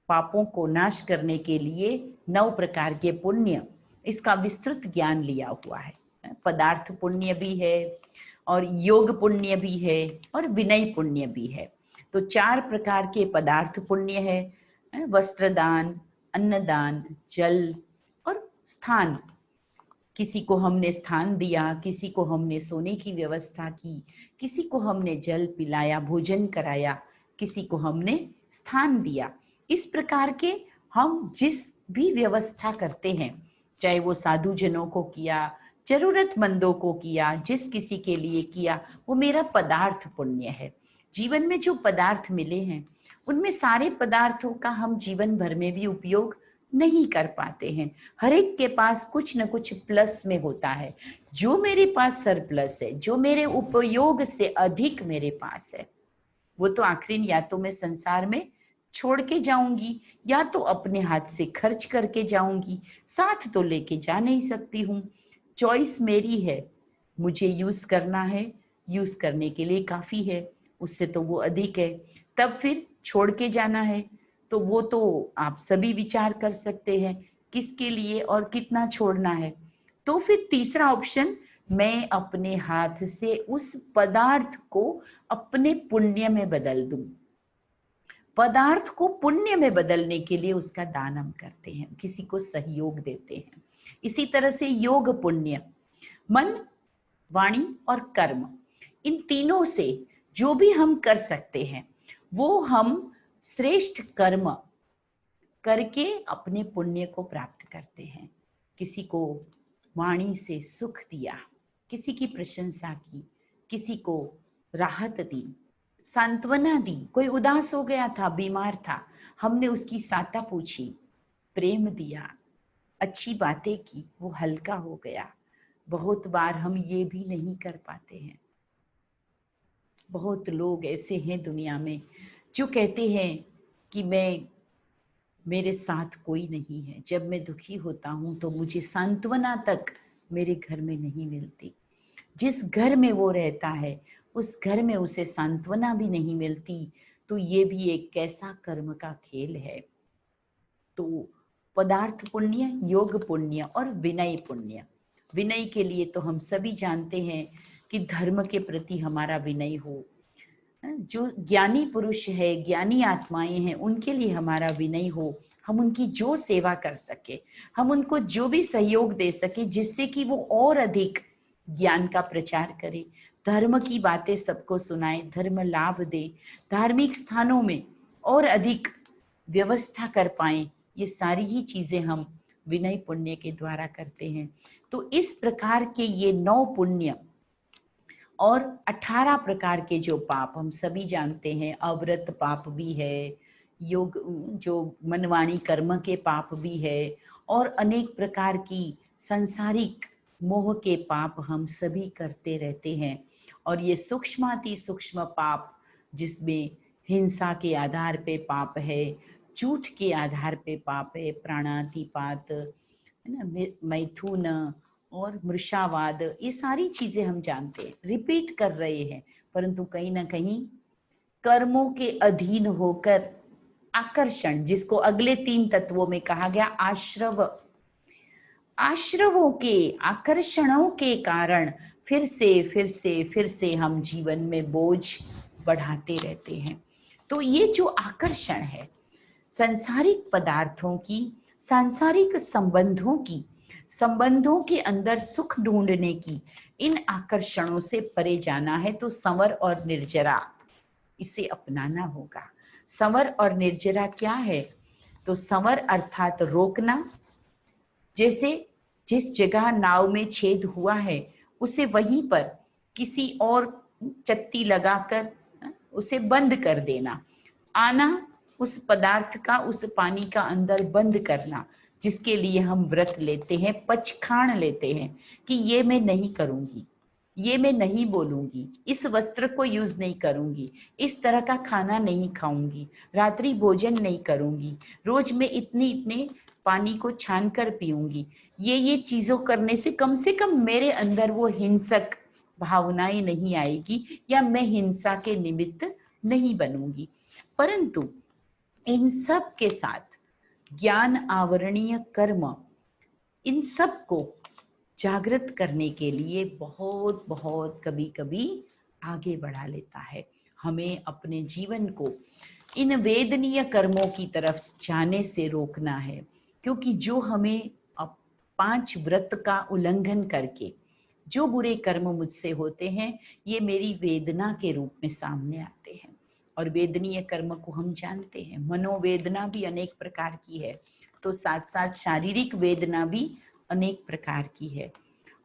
पापों को नाश करने के लिए 9 प्रकार के पुण्य, इसका विस्तृत ज्ञान लिया हुआ है। पदार्थ पुण्य भी है और योग पुण्य भी है और विनय पुण्य भी है। तो 4 प्रकार के पदार्थ पुण्य है, वस्त्रदान, अन्नदान, जल और स्थान। किसी को हमने स्थान दिया, किसी को हमने सोने की व्यवस्था की, किसी को हमने जल पिलाया, भोजन कराया, किसी को हमने स्थान दिया। इस प्रकार के हम जिस भी व्यवस्था करते हैं, चाहे वो साधु जनों को किया, जरूरतमंदों को किया, जिस किसी के लिए किया, वो मेरा पदार्थ पुण्य है। जीवन में जो पदार्थ मिले हैं, उनमें सारे पदार्थों का हम जीवन भर में भी उपयोग नहीं कर पाते हैं। हर एक के पास कुछ न कुछ प्लस में होता है। जो मेरे पास सरप्लस है, जो मेरे उपयोग से अधिक मेरे पास है, वो तो आखिर या तो मैं संसार में छोड़ के जाऊंगी या तो अपने हाथ से खर्च करके जाऊंगी, साथ तो लेके जा नहीं सकती हूँ। चॉइस मेरी है, मुझे यूज करना है, यूज करने के लिए काफी है, उससे तो वो अधिक है। तब फिर छोड़ के जाना है, तो वो तो आप सभी विचार कर सकते हैं किसके लिए और कितना छोड़ना है। तो फिर तीसरा ऑप्शन, मैं अपने हाथ से उस पदार्थ को अपने पुण्य में बदल दूं। पदार्थ को पुण्य में बदलने के लिए उसका दान हम करते हैं, किसी को सहयोग देते हैं। इसी तरह से योग पुण्य, मन, वाणी और कर्म, इन तीनों से जो भी हम कर सकते हैं वो हम श्रेष्ठ कर्म करके अपने पुण्य को प्राप्त करते हैं। किसी को वाणी से सुख दिया, किसी की प्रशंसा की, किसी को राहत दी, सांत्वना दी। कोई उदास हो गया था, बीमार था, हमने उसकी साता पूछी, प्रेम दिया, अच्छी बातें की, वो हल्का हो गया। बहुत बार हम ये भी नहीं कर पाते हैं। बहुत लोग ऐसे हैं दुनिया में जो कहते हैं कि मेरे साथ कोई नहीं है, जब मैं दुखी होता हूँ तो मुझे सांत्वना तक मेरे घर में नहीं मिलती। जिस घर में वो रहता है उस घर में उसे सांत्वना भी नहीं मिलती, तो ये भी एक कैसा कर्म का खेल है। तो पदार्थ पुण्य, योग पुण्य और विनय पुण्य। विनय के लिए तो हम सभी जानते हैं कि धर्म के प्रति हमारा विनय हो। जो ज्ञानी पुरुष है, ज्ञानी आत्माएं हैं, उनके लिए हमारा विनय हो, हम उनकी जो सेवा कर सके, हम उनको जो भी सहयोग दे सके जिससे कि वो और अधिक ज्ञान का प्रचार करे, धर्म की बातें सबको सुनाए, धर्म लाभ दे, धार्मिक स्थानों में और अधिक व्यवस्था कर पाए, ये सारी ही चीजें हम विनय पुण्य के द्वारा करते हैं। तो इस प्रकार के ये 9 पुण्य और 18 प्रकार के जो पाप हम सभी जानते हैं, अव्रत पाप भी है, योग जो मनवाणी कर्म के पाप भी है, और अनेक प्रकार की सांसारिक मोह के पाप हम सभी करते रहते हैं। और ये सूक्ष्माति सूक्ष्म पाप, जिसमें हिंसा के आधार पे पाप है, झूठ के आधार पे पाप है, प्राणातिपात है ना, मैथुन और मृषावाद, ये सारी चीजें हम जानते हैं, रिपीट कर रहे हैं, परंतु कहीं ना कहीं कर्मों के अधीन होकर आकर्षण, जिसको अगले 3 तत्वों में कहा गया आश्रव, आश्रवों के आकर्षणों के कारण फिर से हम जीवन में बोझ बढ़ाते रहते हैं। तो ये जो आकर्षण है सांसारिक पदार्थों की, सांसारिक संबंधों के अंदर सुख ढूंढने की, इन आकर्षणों से परे जाना है तो संवर और निर्जरा इसे अपनाना होगा। संवर और निर्जरा क्या है? तो संवर अर्थात रोकना, जैसे जिस जगह नाव में छेद हुआ है उसे वहीं पर किसी और चत्ती लगाकर उसे बंद कर देना, आना उस पदार्थ का उस पानी का अंदर बंद करना, जिसके लिए हम व्रत लेते हैं, पचखाण लेते हैं कि ये मैं नहीं करूंगी, ये मैं नहीं बोलूंगी, इस वस्त्र को यूज नहीं करूंगी, इस तरह का खाना नहीं खाऊंगी, रात्रि भोजन नहीं करूंगी, रोज में इतने पानी को छान कर पीऊंगी। ये चीजों करने से कम मेरे अंदर वो हिंसक भावनाएं नहीं आएगी या मैं हिंसा के निमित्त नहीं बनूंगी। परंतु इन सब के साथ ज्ञान आवरणीय कर्म इन सब को जागृत करने के लिए बहुत कभी आगे बढ़ा लेता है। हमें अपने जीवन को इन वेदनीय कर्मों की तरफ जाने से रोकना है, क्योंकि जो हमें 5 व्रत का उल्लंघन करके जो बुरे कर्म मुझसे होते हैं, ये मेरी वेदना के रूप में सामने आते हैं। और वेदनीय कर्म को हम जानते हैं, मनोवेदना भी अनेक प्रकार की है, तो साथ साथ शारीरिक वेदना भी अनेक प्रकार की है।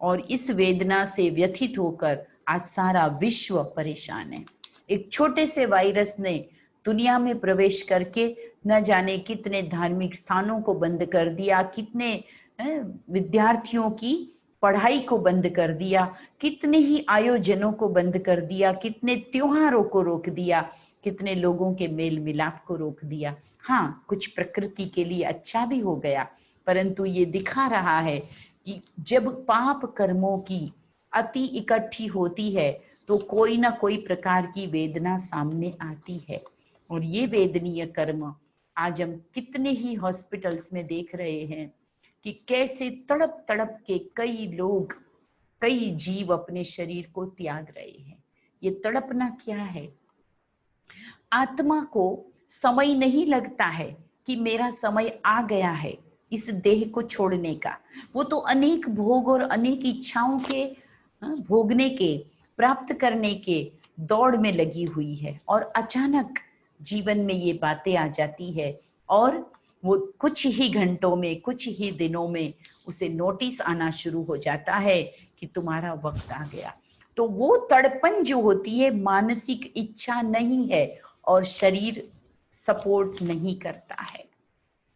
और इस वेदना से व्यथित होकर आज सारा विश्व परेशान है। एक छोटे से वायरस ने दुनिया में प्रवेश करके न जाने कितने धार्मिक स्थानों को बंद कर दिया, कितने विद्यार्थियों की पढ़ाई को बंद कर दिया, कितने ही आयोजनों को बंद कर दिया, कितने त्योहारों को रोक दिया, कितने लोगों के मेल मिलाप को रोक दिया। हाँ, कुछ प्रकृति के लिए अच्छा भी हो गया, परंतु ये दिखा रहा है कि जब पाप कर्मों की अति इकट्ठी होती है तो कोई ना कोई प्रकार की वेदना सामने आती है। और ये वेदनीय कर्म आज हम कितने ही हॉस्पिटल्स में देख रहे हैं कि कैसे तड़प तड़प के कई लोग, कई जीव अपने शरीर को त्याग रहे हैं। ये तड़पना क्या है? आत्मा को समय नहीं लगता है कि मेरा समय आ गया है इस देह को छोड़ने का। वो तो अनेक भोग और अनेक इच्छाओं के भोगने के, प्राप्त करने के दौड़ में लगी हुई है, और अचानक जीवन में ये बातें आ जाती है और वो कुछ ही घंटों में, कुछ ही दिनों में उसे नोटिस आना शुरू हो जाता है कि तुम्हारा वक्त आ गया। तो वो तड़पन जो होती है मानसिक इच्छा नहीं है और शरीर सपोर्ट नहीं करता है,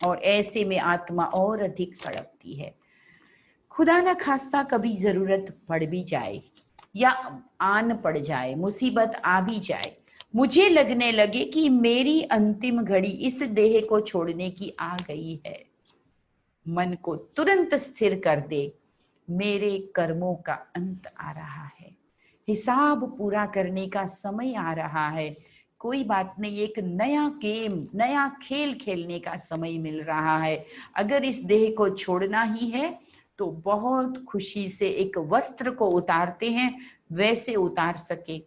और ऐसे में आत्मा और अधिक तड़पती है। खुदा न खास्ता कभी जरूरत पड़ भी जाए या आन पड़ जाए, मुसीबत आ भी जाए, मुझे लगने लगे कि मेरी अंतिम घड़ी इस देह को छोड़ने की आ गई है, मन को तुरंत स्थिर कर दे, मेरे कर्मों का अंत आ रहा है। हिसाब पूरा करने का समय आ रहा है। कोई बात नहीं, एक नया गेम, नया खेल खेलने का समय मिल रहा है। अगर इस देह को छोड़ना ही है तो बहुत खुशी से एक वस्त्र को उतारते हैं वैसे उतार सके।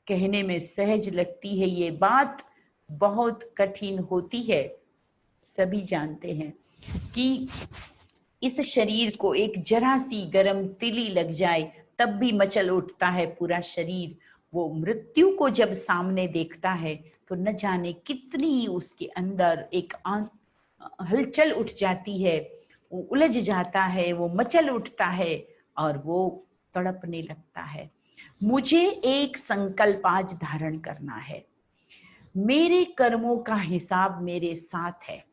कहने में सहज लगती है ये बात, बहुत कठिन होती है। सभी जानते हैं कि इस शरीर को एक जरा सी गर्म तिली लग जाए तब भी मचल उठता है पूरा शरीर। वो मृत्यु को जब सामने देखता है तो न जाने कितनी उसके अंदर एक हलचल उठ जाती है, वो उलझ जाता है, वो मचल उठता है और वो तड़पने लगता है। मुझे एक संकल्प आज धारण करना है। मेरे कर्मों का हिसाब मेरे साथ है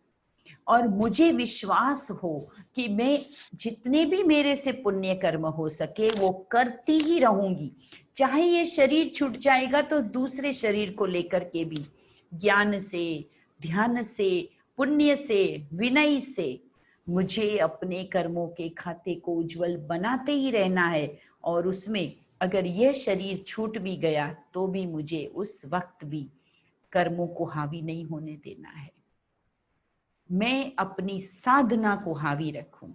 और मुझे विश्वास हो कि मैं जितने भी मेरे से पुण्य कर्म हो सके वो करती ही रहूंगी। चाहे ये शरीर छूट जाएगा तो दूसरे शरीर को लेकर के भी ज्ञान से, ध्यान से, पुण्य से, विनय से मुझे अपने कर्मों के खाते को उज्जवल बनाते ही रहना है। और उसमें अगर यह शरीर छूट भी गया तो भी मुझे उस वक्त भी कर्मों को हावी नहीं होने देना है। मैं अपनी साधना को हावी रखूं।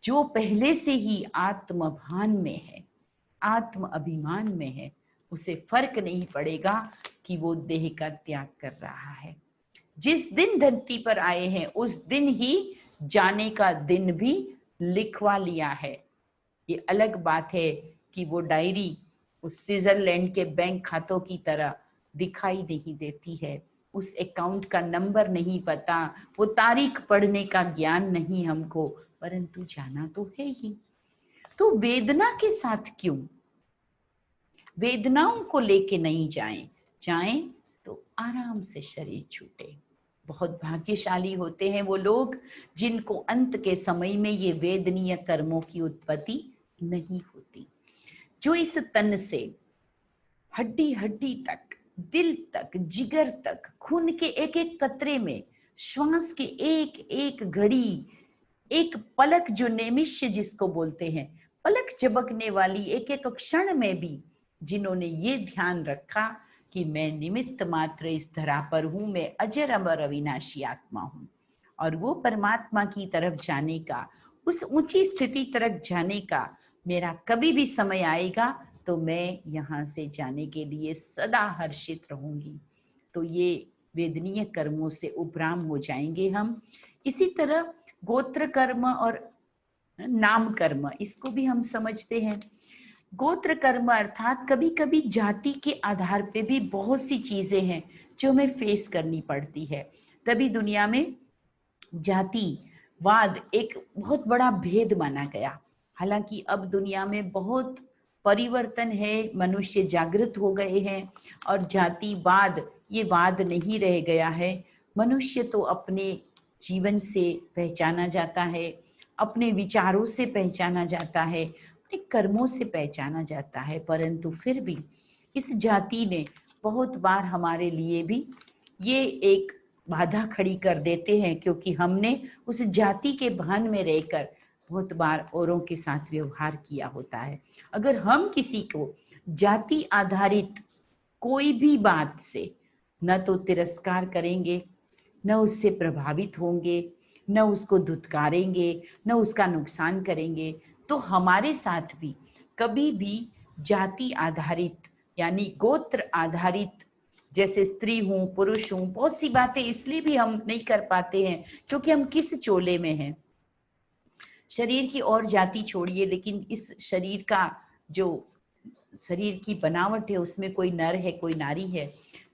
जो पहले से ही आत्मभान में है, आत्म अभिमान में है, उसे फर्क नहीं पड़ेगा कि वो देह का त्याग कर रहा है। जिस दिन धरती पर आए हैं उस दिन ही जाने का दिन भी लिखवा लिया है। ये अलग बात है कि वो डायरी उस स्विट्जरलैंड के बैंक खातों की तरह दिखाई नहीं देती है, उस अकाउंट का नंबर नहीं पता, वो तारीख पढ़ने का ज्ञान नहीं हमको, परंतु जाना तो है ही। तो वेदना के साथ क्यों? वेदनाओं को लेके नहीं जाएं, जाएं तो आराम से शरीर छूटे। बहुत भाग्यशाली होते हैं वो लोग जिनको अंत के समय में ये वेदनीय कर्मों की उत्पत्ति नहीं होती, जो इस तन से हड्डी हड्डी तक, दिल तक, जिगर तक, खून के एक एक कतरे में, श्वास के एक एक घड़ी, एक पलक जो नैमिष्य जिसको बोलते हैं, पलक झपकने वाली एक एक क्षण में भी जिन्होंने ये ध्यान रखा कि मैं निमित्त मात्र इस धरा पर हूं, मैं अजर अमर अविनाशी आत्मा हूं, और वो परमात्मा की तरफ जाने का, उस ऊंची स्थिति तरफ जाने का मेरा कभी भी समय आएगा तो मैं यहाँ से जाने के लिए सदा हर्षित रहूंगी। तो ये वेदनीय कर्मों से उपराम हो जाएंगे हम। इसी तरह गोत्र कर्म और नाम कर्म, इसको भी हम समझते हैं। गोत्र कर्म अर्थात कभी कभी जाति के आधार पे भी बहुत सी चीजें हैं जो हमें फेस करनी पड़ती है। तभी दुनिया में जातिवाद एक बहुत बड़ा भेद माना गया। हालांकि अब दुनिया में बहुत परिवर्तन है, मनुष्य जागृत हो गए हैं और जातिवाद ये वाद नहीं रह गया है। मनुष्य तो अपने जीवन से पहचाना जाता है, अपने विचारों से पहचाना जाता है, अपने कर्मों से पहचाना जाता है, परंतु फिर भी इस जाति ने बहुत बार हमारे लिए भी ये एक बाधा खड़ी कर देते हैं, क्योंकि हमने उस जाति के भान में रहकर बहुत बार औरों के साथ व्यवहार किया होता है। अगर हम किसी को जाति आधारित कोई भी बात से न तो तिरस्कार करेंगे, न उससे प्रभावित होंगे, न उसको धुतकारेंगे, न उसका नुकसान करेंगे, तो हमारे साथ भी कभी भी जाति आधारित यानी गोत्र आधारित, जैसे स्त्री हूं, पुरुष हूं, बहुत सी बातें इसलिए भी हम नहीं कर पाते हैं क्योंकि हम किस चोले में हैं। शरीर की और जाति छोड़िए, लेकिन इस शरीर का जो शरीर की बनावट है उसमें कोई नर है, कोई नारी है,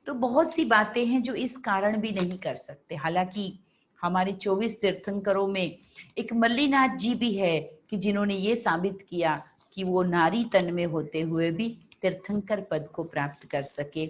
तो बहुत सी बातें हैं जो इस कारण भी नहीं कर सकते। हालांकि हमारे 24 तीर्थंकरों में एक मल्लीनाथ जी भी है कि जिन्होंने ये साबित किया कि वो नारी तन में होते हुए भी तीर्थंकर पद को प्राप्त कर सके।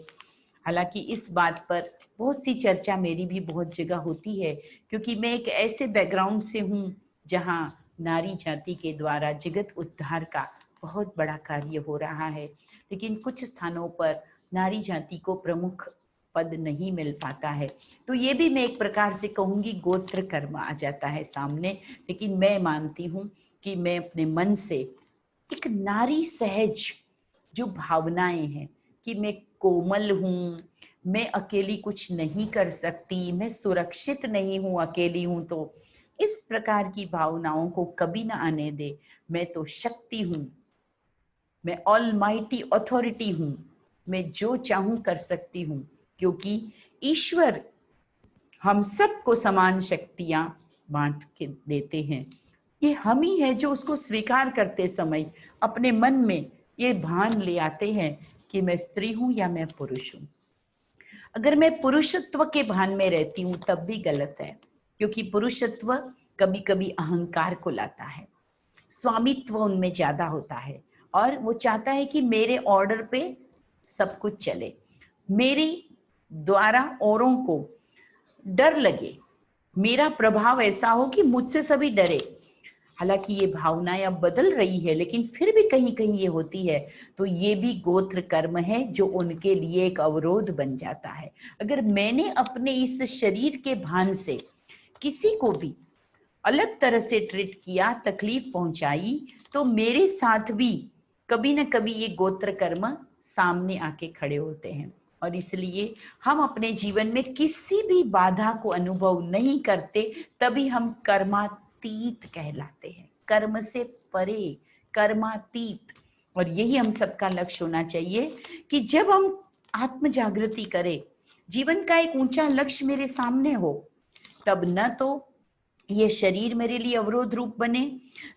हालांकि इस बात पर बहुत सी चर्चा मेरी भी बहुत जगह होती है, क्योंकि मैं एक ऐसे बैकग्राउंड से हूँ जहाँ नारी जाति के द्वारा जगत उद्धार का बहुत बड़ा कार्य हो रहा है, लेकिन कुछ स्थानों पर नारी जाति को प्रमुख पद नहीं मिल पाता है। तो ये भी मैं एक प्रकार से कहूँगी गोत्र कर्म आ जाता है सामने। लेकिन मैं मानती हूँ कि मैं अपने मन से एक नारी सहज जो भावनाएं हैं कि मैं कोमल हूँ, मैं अकेली कुछ नहीं कर सकती, मैं सुरक्षित नहीं हूँ, अकेली हूँ, तो इस प्रकार की भावनाओं को कभी ना आने दे। मैं तो शक्ति हूँ, मैं ऑलमाइटी अथॉरिटी हूँ, मैं जो चाहूं कर सकती हूँ, क्योंकि ईश्वर हम सबको समान शक्तियां बांट के देते हैं। ये हम ही है जो उसको स्वीकार करते समय अपने मन में ये भान ले आते हैं कि मैं स्त्री हूं या मैं पुरुष हूं। अगर मैं पुरुषत्व के भान में रहती हूँ तब भी गलत है, क्योंकि पुरुषत्व कभी कभी अहंकार को लाता है, स्वामित्व उनमें ज्यादा होता है और वो चाहता है कि मेरे ऑर्डर पे सब कुछ चले, मेरे द्वारा औरों को डर लगे, मेरा प्रभाव ऐसा हो कि मुझसे सभी डरे। हालांकि ये भावनाएं अब बदल रही है, लेकिन फिर भी कहीं कहीं ये होती है, तो ये भी गोत्र कर्म है जो उनके लिए एक अवरोध बन जाता है। अगर मैंने अपने इस शरीर के भान से किसी को भी अलग तरह से ट्रीट किया, तकलीफ पहुंचाई, तो मेरे साथ भी कभी ना कभी ये गोत्र कर्म सामने आके खड़े होते हैं। और इसलिए हम अपने जीवन में किसी भी बाधा को अनुभव नहीं करते, तभी हम कर्मातीत कहलाते हैं, कर्म से परे, कर्मातीत। और यही हम सबका लक्ष्य होना चाहिए कि जब हम आत्म जागृति करें, जीवन का एक ऊंचा लक्ष्य मेरे सामने हो, तब न तो ये शरीर मेरे लिए अवरोध रूप बने,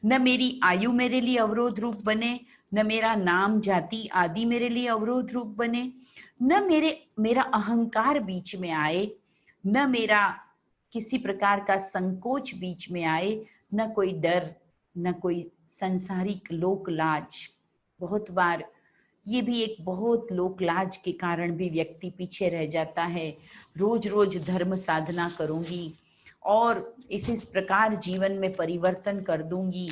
न मेरी आयु मेरे लिए अवरोध रूप बने, न मेरा नाम जाति आदि मेरे लिए अवरोध रूप बने, न मेरा अहंकार बीच में आए, न मेरा किसी प्रकार का संकोच बीच में आए, न कोई डर, न कोई संसारिक लोक लाज। बहुत बार ये भी एक बहुत लोक लाज के कारण भी व्यक्ति पीछे रह जाता है। रोज रोज धर्म साधना करूंगी और इस प्रकार जीवन में परिवर्तन कर दूंगी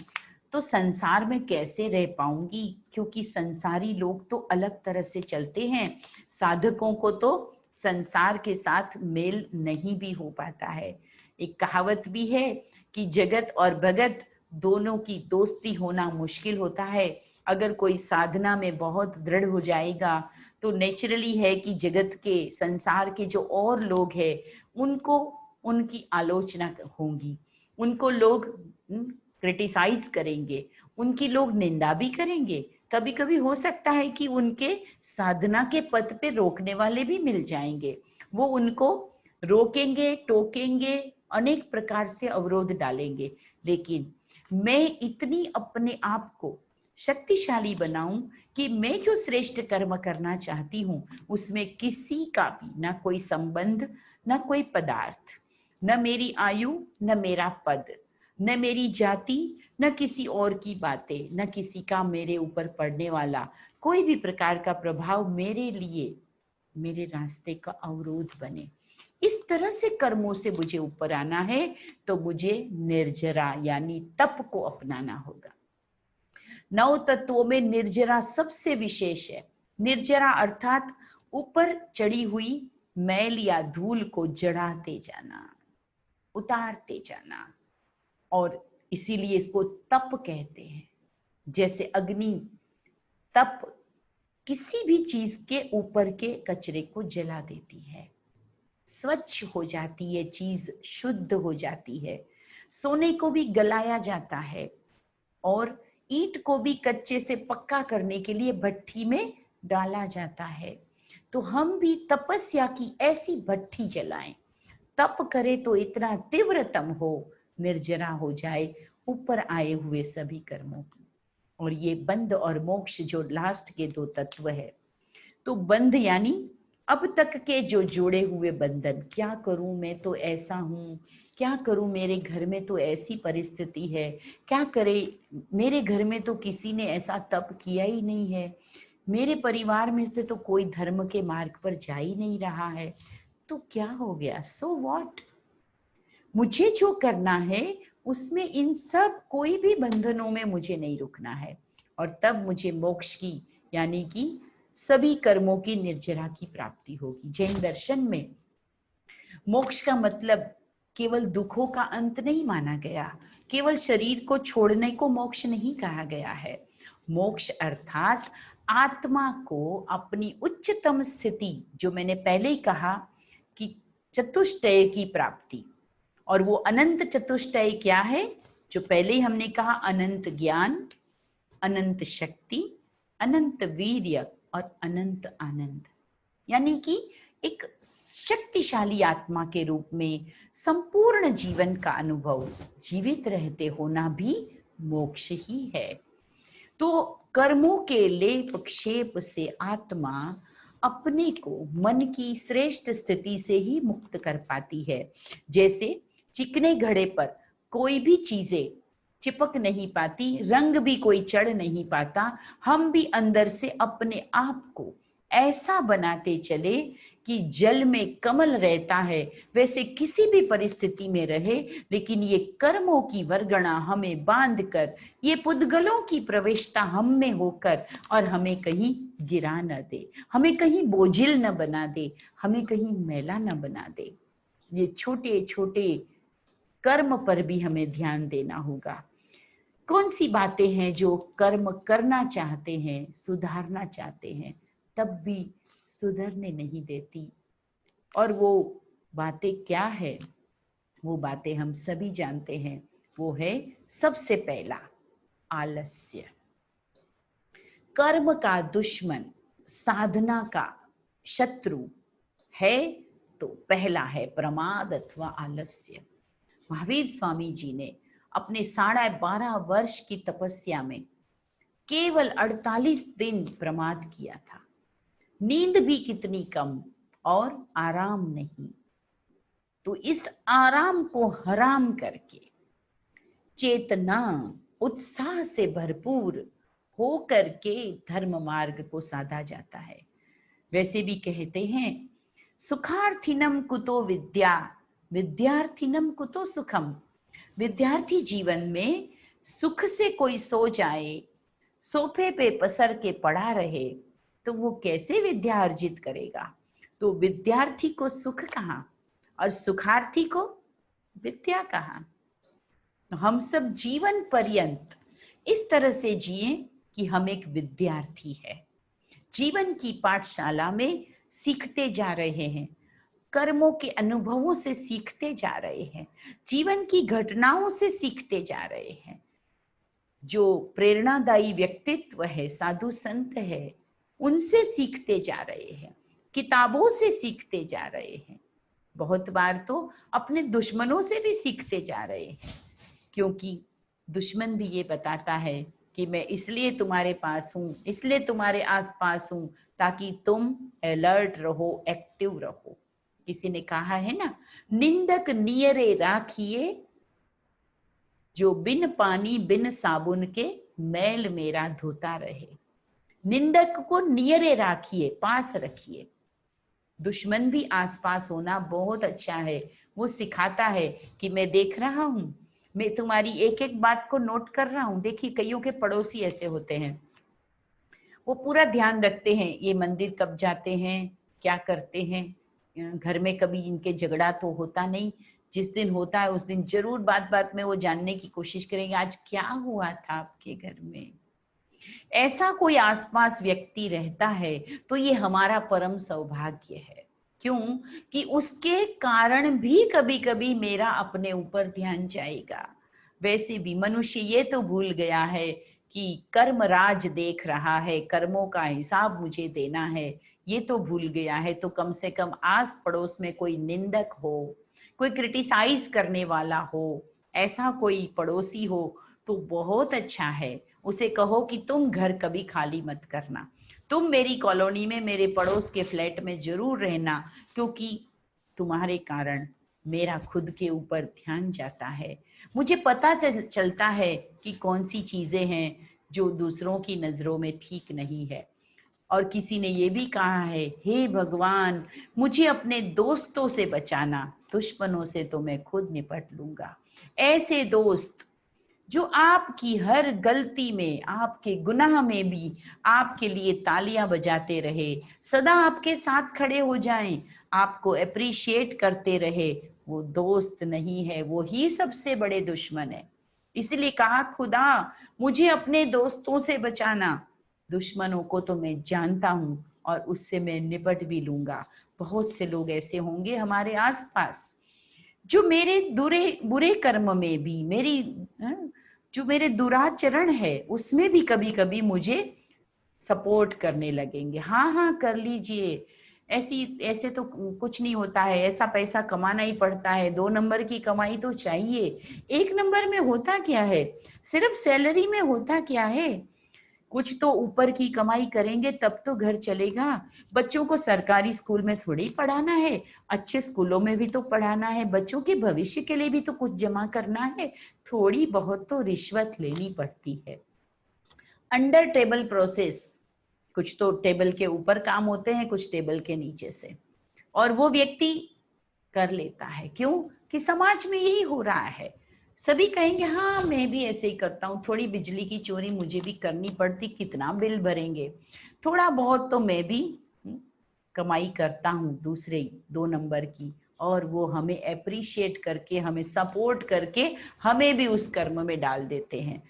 तो संसार में कैसे रह पाऊंगी, क्योंकि संसारी लोग तो अलग तरह से चलते हैं, साधकों को तो संसार के साथ मेल नहीं भी हो पाता है। एक कहावत भी है कि जगत और भगत दोनों की दोस्ती होना मुश्किल होता है। अगर कोई साधना में बहुत दृढ़ हो जाएगा तो नेचुरली है कि जगत के, संसार के जो और लोग हैं उनको उनकी आलोचना होगी, उनको लोग क्रिटिसाइज करेंगे, उनकी लोग निंदा भी करेंगे। कभी कभी हो सकता है कि उनके साधना के पथ पे रोकने वाले भी मिल जाएंगे, वो उनको रोकेंगे, टोकेंगे, अनेक प्रकार से अवरोध डालेंगे। लेकिन मैं इतनी अपने आप को शक्तिशाली बनाऊं कि मैं जो श्रेष्ठ कर्म करना चाहती हूँ उसमें किसी का भी ना कोई संबंध, न कोई पदार्थ, न मेरी आयु, न मेरा पद, न मेरी जाति, न किसी और की बातें, न किसी का मेरे ऊपर पड़ने वाला कोई भी प्रकार का प्रभाव मेरे लिए, मेरे रास्ते का अवरोध बने। इस तरह से कर्मों से मुझे ऊपर आना है तो मुझे निर्जरा यानी तप को अपनाना होगा। 9 तत्वों में निर्जरा सबसे विशेष है। निर्जरा अर्थात ऊपर चढ़ी हुई मैल या धूल को जड़ाते जाना, उतारते जाना, और इसीलिए इसको तप कहते हैं। जैसे अग्नि तप किसी भी चीज के ऊपर के कचरे को जला देती है, स्वच्छ हो जाती है, चीज शुद्ध हो जाती है। सोने को भी गलाया जाता है और ईंट को भी कच्चे से पक्का करने के लिए भट्ठी में डाला जाता है। तो हम भी तपस्या की ऐसी भट्ठी जलाएं, तप करे तो इतना तीव्रतम हो, निर्जरा हो जाए ऊपर आए हुए सभी कर्मों की। और ये बंध और मोक्ष जो लास्ट के 2 तत्व है। तो बंध यानी अब तक के जो जोड़े हुए बंधन, क्या करूं मैं तो ऐसा हूं, क्या करूं मेरे घर में तो ऐसी परिस्थिति है, क्या करे मेरे घर में तो किसी ने ऐसा तप किया ही नहीं है, मेरे परिवार में से तो कोई धर्म के मार्ग पर जा ही नहीं रहा है, तो क्या हो गया, सो व्हाट, मुझे जो करना है उसमें इन सब कोई भी बंधनों में मुझे नहीं रुकना है। और तब मुझे मोक्ष की यानी कि सभी कर्मों की निर्जरा की प्राप्ति होगी। जैन दर्शन में मोक्ष का मतलब केवल दुखों का अंत नहीं माना गया, केवल शरीर को छोड़ने को मोक्ष नहीं कहा गया है। मोक्ष अर्थात आत्मा को अपनी उच्चतम स्थिति, जो मैंने पहले ही कहा कि चतुष्टय की प्राप्ति, और वो अनंत चतुष्टय क्या है, जो पहले ही हमने कहा, अनंत ज्ञान, अनंत शक्ति, अनंत वीर्य और अनंत आनंद, यानी कि एक शक्तिशाली आत्मा के रूप में संपूर्ण जीवन का अनुभव जीवित रहते होना भी मोक्ष ही है। तो कर्मों के लेप क्षेप से आत्मा अपने को मन की श्रेष्ठ स्थिति से ही मुक्त कर पाती है। जैसे चिकने घड़े पर कोई भी चीजें चिपक नहीं पाती, रंग भी कोई चढ़ नहीं पाता, हम भी अंदर से अपने आप को ऐसा बनाते चले कि जल में कमल रहता है, वैसे किसी भी परिस्थिति में रहे, लेकिन ये कर्मों की वर्गणा हमें बांधकर, ये पुद्गलों की प्रवेशता हम में होकर और हमें कहीं गिरा न दे, हमें कहीं बोझिल न बना दे, हमें कहीं मैला न बना दे। ये छोटे छोटे कर्म पर भी हमें ध्यान देना होगा। कौन सी बातें हैं जो कर्म करना चाहते हैं, सुधारना चाहते हैं, तब भी सुधरने नहीं देती, और वो बातें क्या है? वो बातें हम सभी जानते हैं। वो है सबसे पहला आलस्य। कर्म का दुश्मन, साधना का शत्रु है तो पहला है प्रमाद अथवा आलस्य। महावीर स्वामी जी ने अपने 12.5 वर्ष की तपस्या में केवल 48 दिन प्रमाद किया था। नींद भी कितनी कम और आराम नहीं। तो इस आराम को हराम करके चेतना उत्साह से भरपूर हो करके धर्म मार्ग को साधा जाता है। वैसे भी कहते हैं, सुखार्थिनम कुतो विद्या, विद्यार्थिनम कुतो सुखम। विद्यार्थी जीवन में सुख से कोई सो जाए, सोफे पे पसर के पड़ा रहे, तो वो कैसे विद्या अर्जित करेगा? तो विद्यार्थी को सुख कहाँ और सुखार्थी को विद्या कहाँ? तो हम सब जीवन पर्यंत इस तरह से जिए कि हम एक विद्यार्थी है, जीवन की पाठशाला में सीखते जा रहे हैं, कर्मों के अनुभवों से सीखते जा रहे हैं, जीवन की घटनाओं से सीखते जा रहे हैं। जो प्रेरणादायी व्यक्तित्व है, साधु संत है, उनसे सीखते जा रहे हैं, किताबों से सीखते जा रहे हैं। बहुत बार तो अपने दुश्मनों से भी सीखते जा रहे हैं, क्योंकि दुश्मन भी ये बताता है कि मैं इसलिए तुम्हारे पास हूँ, इसलिए तुम्हारे आसपास हूँ, ताकि तुम अलर्ट रहो, एक्टिव रहो। किसी ने कहा है ना, निंदक नियरे राखिए, जो बिन पानी बिन साबुन के मैल मेरा धोता रहे। निंदक को नियरे राखिए, पास रखिए। दुश्मन भी आसपास होना बहुत अच्छा है। वो सिखाता है कि मैं देख रहा हूँ, मैं तुम्हारी एक एक बात को नोट कर रहा हूँ। देखिए, कईयों के पड़ोसी ऐसे होते हैं, वो पूरा ध्यान रखते हैं, ये मंदिर कब जाते हैं, क्या करते हैं, घर में कभी इनके झगड़ा तो होता नहीं, जिस दिन होता है उस दिन जरूर बात बात में वो जानने की कोशिश करेंगे, आज क्या हुआ था आपके घर में। ऐसा कोई आसपास व्यक्ति रहता है तो ये हमारा परम सौभाग्य है। क्यों? कि उसके कारण भी कभी कभी मेरा अपने ऊपर ध्यान जाएगा। वैसे भी मनुष्य ये तो भूल गया है कि कर्म राज देख रहा है, कर्मों का हिसाब मुझे देना है, ये तो भूल गया है। तो कम से कम आस पड़ोस में कोई निंदक हो, कोई क्रिटिसाइज करने वाला हो, ऐसा कोई पड़ोसी हो तो बहुत अच्छा है। उसे कहो कि तुम घर कभी खाली मत करना, तुम मेरी कॉलोनी में, मेरे पड़ोस के फ्लैट में जरूर रहना, क्योंकि तुम्हारे कारण मेरा खुद के ऊपर ध्यान जाता है। मुझे पता चलता है कि कौन सी चीजें हैं जो दूसरों की नजरों में ठीक नहीं है। और किसी ने ये भी कहा है, हे भगवान मुझे अपने दोस्तों से बचाना, दुश्मनों से तो मैं खुद निपट लूंगा। ऐसे दोस्त जो आपकी हर गलती में, आपके गुनाह में भी आपके लिए तालियां बजाते रहे, सदा आपके साथ खड़े हो जाएं, आपको अप्रिशिएट करते रहे, वो दोस्त नहीं है, वो ही सबसे बड़े दुश्मन है। इसलिए कहा, खुदा मुझे अपने दोस्तों से बचाना। दुश्मनों को तो मैं जानता हूँ और उससे मैं निपट भी लूंगा। बहुत से लोग ऐसे होंगे हमारे आसपास जो मेरे बुरे कर्म में भी जो मेरे दुराचरण है उसमें भी कभी कभी मुझे सपोर्ट करने लगेंगे। हाँ हाँ कर लीजिए, ऐसे तो कुछ नहीं होता है, ऐसा पैसा कमाना ही पड़ता है, 2 नंबर की कमाई तो चाहिए। 1 नंबर में होता क्या है, सिर्फ सैलरी में होता क्या है, कुछ तो ऊपर की कमाई करेंगे तब तो घर चलेगा। बच्चों को सरकारी स्कूल में थोड़ी पढ़ाना है, अच्छे स्कूलों में भी तो पढ़ाना है, बच्चों के भविष्य के लिए भी तो कुछ जमा करना है, थोड़ी बहुत तो रिश्वत लेनी पड़ती है। अंडर टेबल प्रोसेस, कुछ तो टेबल के ऊपर काम होते हैं, कुछ टेबल के नीचे से, और वो व्यक्ति कर लेता है। क्यों कि समाज में यही हो रहा है, सभी कहेंगे हाँ मैं भी ऐसे ही करता हूँ, थोड़ी बिजली की चोरी मुझे भी करनी पड़ती, कितना बिल भरेंगे, थोड़ा बहुत तो मैं भी कमाई करता हूँ दूसरे 2 नंबर की, और वो हमें अप्रिशिएट करके, हमें सपोर्ट करके हमें भी उस कर्म में डाल देते हैं।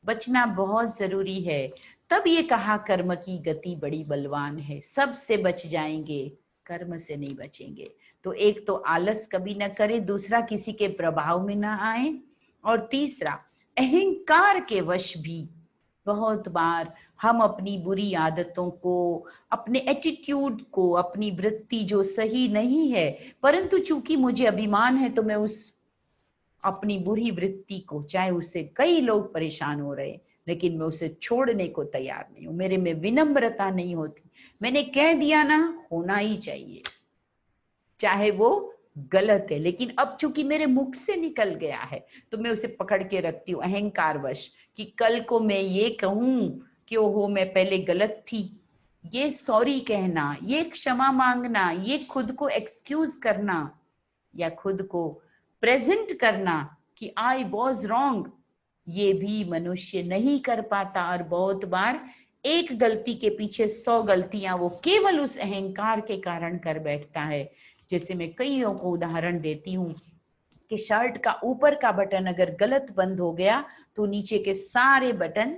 बचना बहुत जरूरी है। तब ये कहा कर्म की गति बड़ी बलवान है, सबसे बच जाएंगे, कर्म से नहीं बचेंगे। तो एक तो आलस कभी ना करे, दूसरा किसी के प्रभाव में ना आए, और तीसरा अहंकार के वश भी बहुत बार हम अपनी बुरी आदतों को, अपने एटीट्यूड को, अपनी वृत्ति जो सही नहीं है, परंतु चूंकि मुझे अभिमान है तो मैं उस अपनी बुरी वृत्ति को, चाहे उससे कई लोग परेशान हो रहे, लेकिन मैं उसे छोड़ने को तैयार नहीं हूं, मेरे में विनम्रता नहीं होती, मैंने कह दिया ना होना ही चाहिए, चाहे वो गलत है, लेकिन अब चूंकि मेरे मुख से निकल गया है तो मैं उसे पकड़ के रखती हूँ अहंकारवश, कि कल को मैं ये कहूं कि ओहो मैं पहले गलत थी, ये सॉरी कहना, ये क्षमा मांगना, ये खुद को एक्सक्यूज करना या खुद को प्रेजेंट करना कि आई वॉज रॉन्ग, ये भी मनुष्य नहीं कर पाता। और बहुत बार एक गलती के पीछे 100 गलतियां वो केवल उस अहंकार के कारण कर बैठता है। जैसे मैं कईयों को उदाहरण देती हूँ कि शर्ट का ऊपर का बटन अगर गलत बंद हो गया तो नीचे के सारे बटन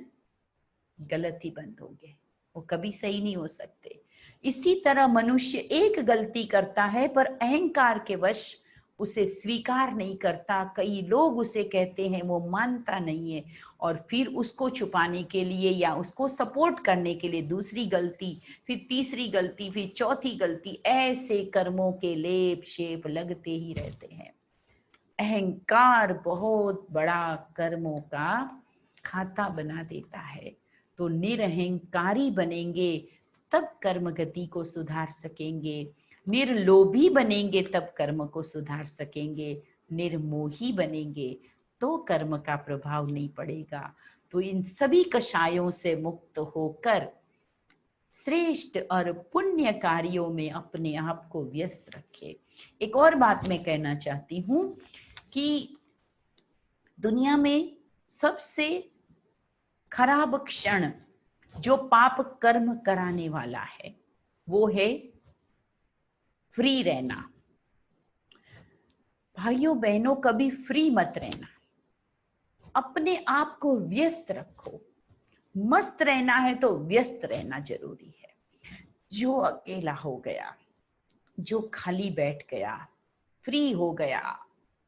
गलत ही बंद होंगे, वो कभी सही नहीं हो सकते। इसी तरह मनुष्य एक गलती करता है पर अहंकार के वश उसे स्वीकार नहीं करता, कई लोग उसे कहते हैं, वो मानता नहीं है, और फिर उसको छुपाने के लिए या उसको सपोर्ट करने के लिए दूसरी गलती, फिर तीसरी गलती, फिर चौथी गलती, ऐसे कर्मों के लेप शेप लगते ही रहते हैं। अहंकार बहुत बड़ा कर्मों का खाता बना देता है। तो निरहंकारी बनेंगे तब कर्म गति को सुधार सकेंगे, निर्लोभी बनेंगे तब कर्म को सुधार सकेंगे, निर्मोही बनेंगे तो कर्म का प्रभाव नहीं पड़ेगा। तो इन सभी कषायों से मुक्त होकर श्रेष्ठ और पुण्य कार्यों में अपने आप को व्यस्त रखे। एक और बात मैं कहना चाहती हूँ कि दुनिया में सबसे खराब क्षण जो पाप कर्म कराने वाला है वो है फ्री रहना। भाइयों बहनों, कभी फ्री मत रहना, अपने आप को व्यस्त रखो। मस्त रहना है तो व्यस्त रहना जरूरी है। जो अकेला हो गया, जो खाली बैठ गया, फ्री हो गया,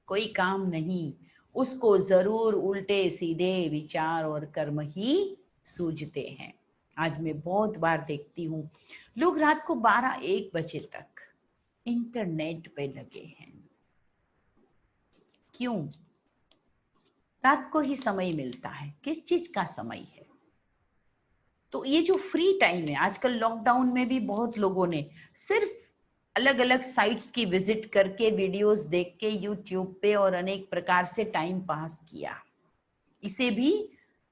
कोई काम नहीं, उसको जरूर उल्टे सीधे विचार और कर्म ही सूझते हैं। आज मैं बहुत बार देखती हूँ लोग रात को 12-1 बजे तक इंटरनेट पे लगे हैं। क्यों? रात को ही समय मिलता है, किस चीज का समय है? तो ये जो फ्री टाइम है, आजकल लॉकडाउन में भी बहुत लोगों ने सिर्फ अलग अलग साइट्स की विजिट करके, वीडियोस देख के यूट्यूब पे और अनेक प्रकार से टाइम पास किया। इसे भी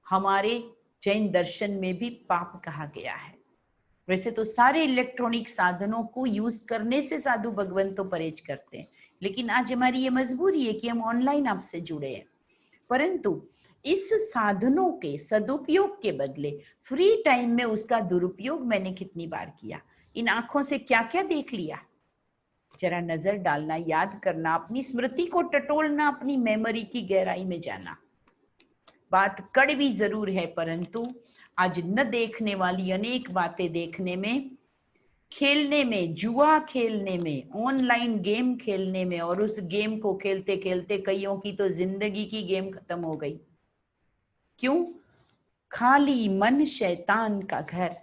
हमारे जैन दर्शन में भी पाप कहा गया है। वैसे तो सारे इलेक्ट्रॉनिक साधनों को यूज करने से साधु भगवान तो परहेज करते हैं, लेकिन आज हमारी ये मजबूरी है कि हम ऑनलाइन आपसे जुड़े हैं। परंतु इस साधनों के सदुपयोग के बदले फ्री टाइम में उसका दुरुपयोग मैंने कितनी बार किया, इन आंखों से क्या क्या देख लिया, जरा नजर डालना, याद करना, अपनी स्मृति को टटोलना, अपनी मेमोरी की गहराई में जाना। बात कड़वी जरूर है परंतु आज न देखने वाली अनेक बातें देखने में, खेलने में, जुआ खेलने में, ऑनलाइन गेम खेलने में, और उस गेम को खेलते खेलते कईयों की तो जिंदगी की गेम खत्म हो गई। क्यों? खाली मन शैतान का घर,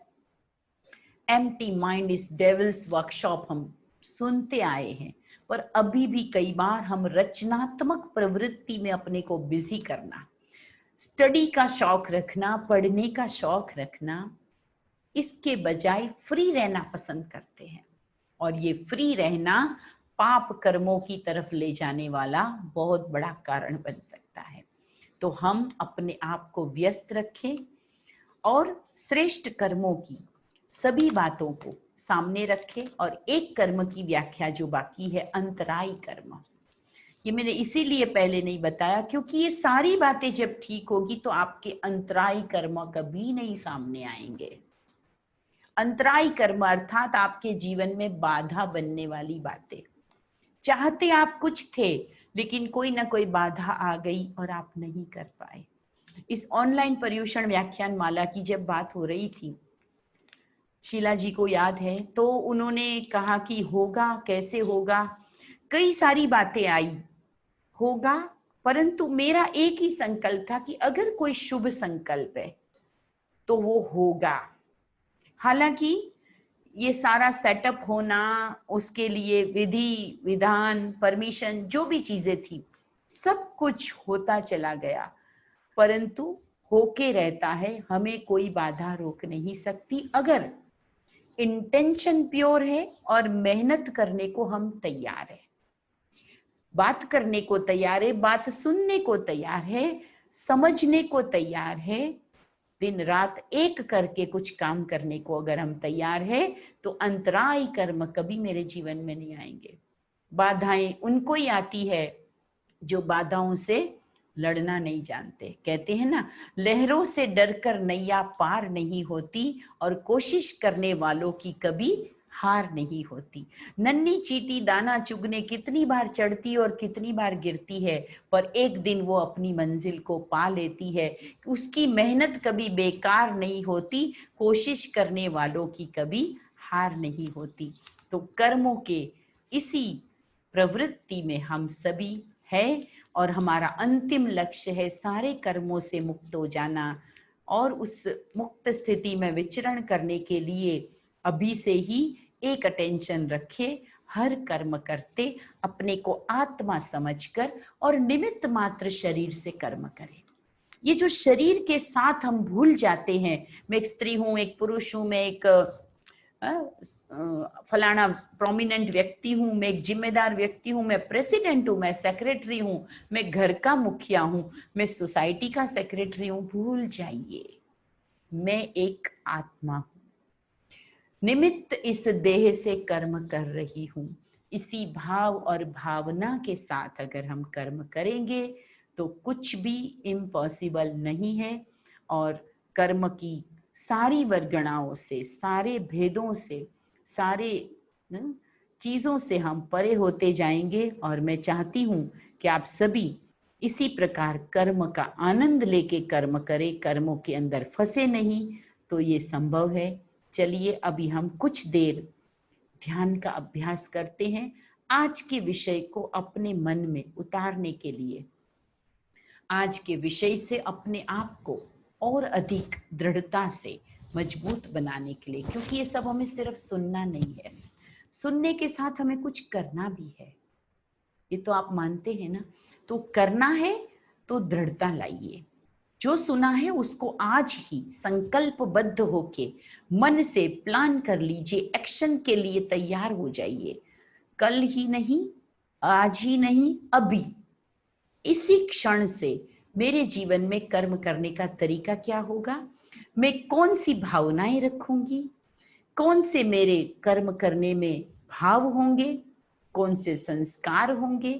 empty mind is devils workshop हम सुनते आए हैं, पर अभी भी कई बार हम रचनात्मक प्रवृत्ति में अपने को बिजी करना, स्टडी का शौक रखना, पढ़ने का शौक रखना, इसके बजाय फ्री रहना पसंद करते हैं। और ये फ्री रहना पाप कर्मों की तरफ ले जाने वाला बहुत बड़ा कारण बन सकता है। तो हम अपने आप को व्यस्त रखें और श्रेष्ठ कर्मों की सभी बातों को सामने रखें। और एक कर्म की व्याख्या जो बाकी है, अंतरायी कर्म, ये मैंने इसीलिए पहले नहीं बताया क्योंकि ये सारी बातें जब ठीक होगी तो आपके अंतरायी कर्म कभी नहीं सामने आएंगे। अंतरायी कर्म अर्थात आपके जीवन में बाधा बनने वाली बातें, चाहते आप कुछ थे लेकिन कोई ना कोई बाधा आ गई और आप नहीं कर पाए। इस ऑनलाइन पर्युषण व्याख्यान माला की जब बात हो रही थी, शीला जी को याद है, तो उन्होंने कहा कि होगा, कैसे होगा, कई सारी बातें आई, होगा, परंतु मेरा एक ही संकल्प था कि अगर कोई शुभ संकल्प है तो वो होगा। हालांकि ये सारा सेटअप होना, उसके लिए विधि विधान, परमिशन, जो भी चीजें थी, सब कुछ होता चला गया, परंतु होके रहता है, हमें कोई बाधा रोक नहीं सकती अगर इंटेंशन प्योर है और मेहनत करने को हम तैयार है, बात करने को तैयार है, बात सुनने को तैयार है, समझने को तैयार है, दिन रात एक करके कुछ काम करने को अगर हम तैयार है तो अंतरायी कर्म कभी मेरे जीवन में नहीं आएंगे। बाधाएं उनको ही आती है जो बाधाओं से लड़ना नहीं जानते। कहते हैं ना, लहरों से डरकर नैया पार नहीं होती और कोशिश करने वालों की कभी हार नहीं होती। नन्ही चींटी दाना चुगने कितनी बार चढ़ती और कितनी बार गिरती है, पर एक दिन वो अपनी मंजिल को पा लेती है। उसकी मेहनत कभी बेकार नहीं होती, कोशिश करने वालों की कभी हार नहीं होती। तो कर्मों के इसी प्रवृत्ति में हम सभी हैं और हमारा अंतिम लक्ष्य है सारे कर्मों से मुक्त हो जाना। और उस मुक्त स्थिति में विचरण करने के लिए अभी से ही एक अटेंशन रखे, हर कर्म करते अपने को आत्मा समझकर और निमित्त मात्र शरीर से कर्म करें। ये जो शरीर के साथ हम भूल जाते हैं, मैं एक स्त्री हूँ, एक पुरुष हूँ, मैं एक फलाना प्रोमिनेंट व्यक्ति हूँ, मैं एक जिम्मेदार व्यक्ति हूँ, मैं प्रेसिडेंट हूँ, मैं सेक्रेटरी हूँ, मैं घर का मुखिया हूँ, मैं सोसाइटी का सेक्रेटरी हूँ। भूल जाइए, मैं एक आत्मा हूँ, निमित्त इस देह से कर्म कर रही हूँ। इसी भाव और भावना के साथ अगर हम कर्म करेंगे तो कुछ भी इम्पॉसिबल नहीं है। और कर्म की सारी वर्गणाओं से, सारे भेदों से, सारे चीजों से हम परे होते जाएंगे। और मैं चाहती हूँ कि आप सभी इसी प्रकार कर्म का आनंद लेके कर्म करें, कर्मों के अंदर फंसे नहीं, तो ये संभव है। चलिए अभी हम कुछ देर ध्यान का अभ्यास करते हैं। आज के विषय को अपने मन में उतारने के लिए, आज के विषय से अपने आप को और अधिक दृढ़ता से मजबूत बनाने के लिए, क्योंकि ये सब हमें सिर्फ सुनना नहीं है, सुनने के साथ हमें कुछ करना भी है। ये तो आप मानते हैं ना? तो करना है तो दृढ़ता लाइए। जो सुना है उसको आज ही संकल्पबद्ध होके मन से प्लान कर लीजिए, एक्शन के लिए तैयार हो जाइए। कल ही नहीं, आज ही नहीं, अभी इसी क्षण से मेरे जीवन में कर्म करने का तरीका क्या होगा, मैं कौन सी भावनाएं रखूंगी, कौन से मेरे कर्म करने में भाव होंगे, कौन से संस्कार होंगे,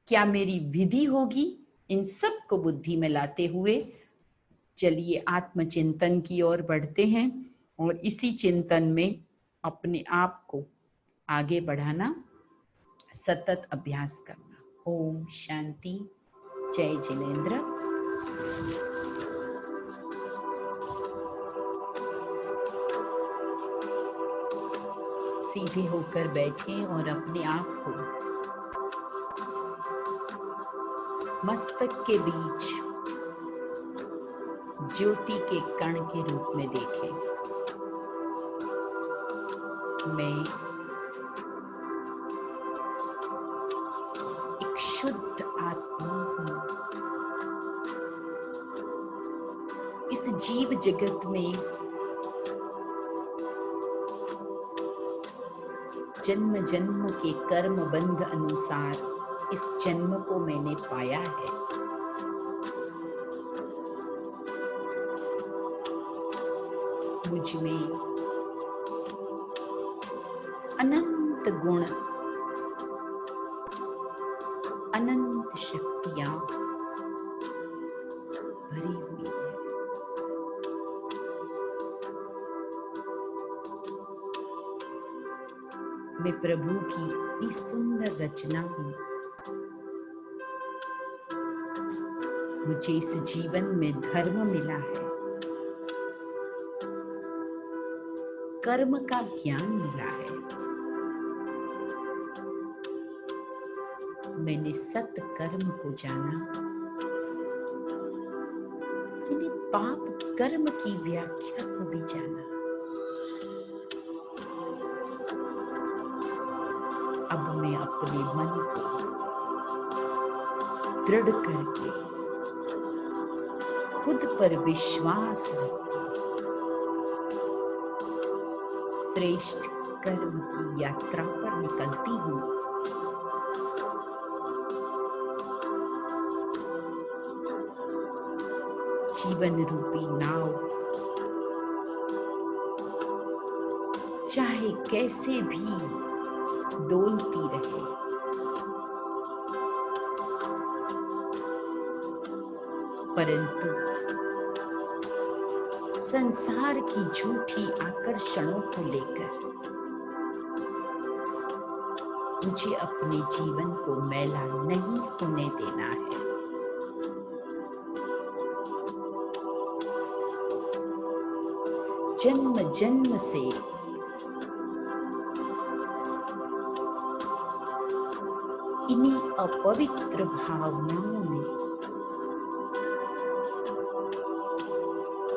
क्या मेरी विधि होगी, इन सब को बुद्धि में लाते हुए चलिए आत्मचिंतन की ओर बढ़ते हैं और इसी चिंतन में अपने आप को आगे बढ़ाना, सतत अभ्यास करना। ओम शांति। जय जिनेंद्र। सीधे होकर बैठें और अपने आप को मस्तक के बीच ज्योति के कण के रूप में देखें। मैं एक शुद्ध आत्मा हूँ। इस जीव जगत में जन्म जन्म के कर्म बंध अनुसार इस जन्म को मैंने पाया है। मुझ में अनंत गुण, अनंत शक्तियां भरी हुई है। मैं प्रभु की इतनी सुंदर रचना हूँ। मुझे इस जीवन में धर्म मिला है, कर्म का ज्ञान मिला है। मैंने सत कर्म को जाना, मैंने पाप कर्म की व्याख्या को भी जाना। अब मैं अपने मन को दृढ़ करके खुद पर विश्वास रखकर श्रेष्ठ कर्म की यात्रा पर निकलती हूँ। जीवन रूपी नाव चाहे कैसे भी डोलती रहे, परंतु संसार की झूठी आकर्षणों को लेकर मुझे अपने जीवन को मैला नहीं होने देना है। जन्म जन्म से इन्हीं अपवित्र भावनाओं ने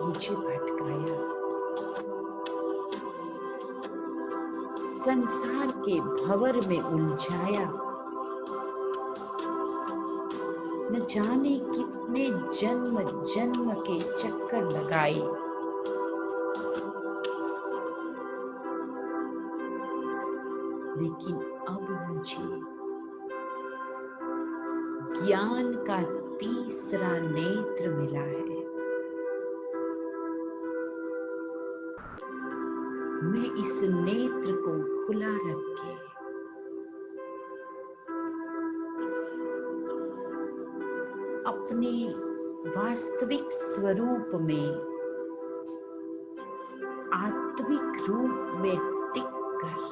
मुझे भटकाया। संसार के भंवर में उलझाया। न जाने कितने जन्म जन्म के चक्कर लगाए। लेकिन अब मुझे ज्ञान का तीसरा नेत्र मिला है। मैं इस नेत्र को खुला रख के अपने वास्तविक स्वरूप में, आत्मिक रूप में टिककर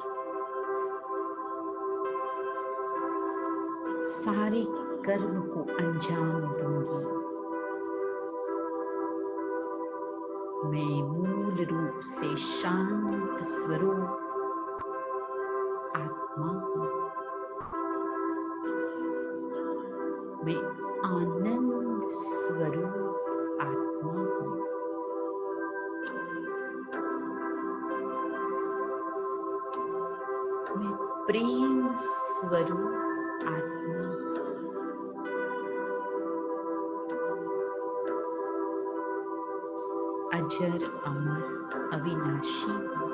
सारे कर्म को अंजाम दूंगी। मैं मूल रूप से शांत स्वरूप आत्मा हूँ। मैं आनंद स्वरूप आत्मा हूँ। मैं प्रेम स्वरूप आत्मा हूँ। अजर अमर अविनाशी हूँ।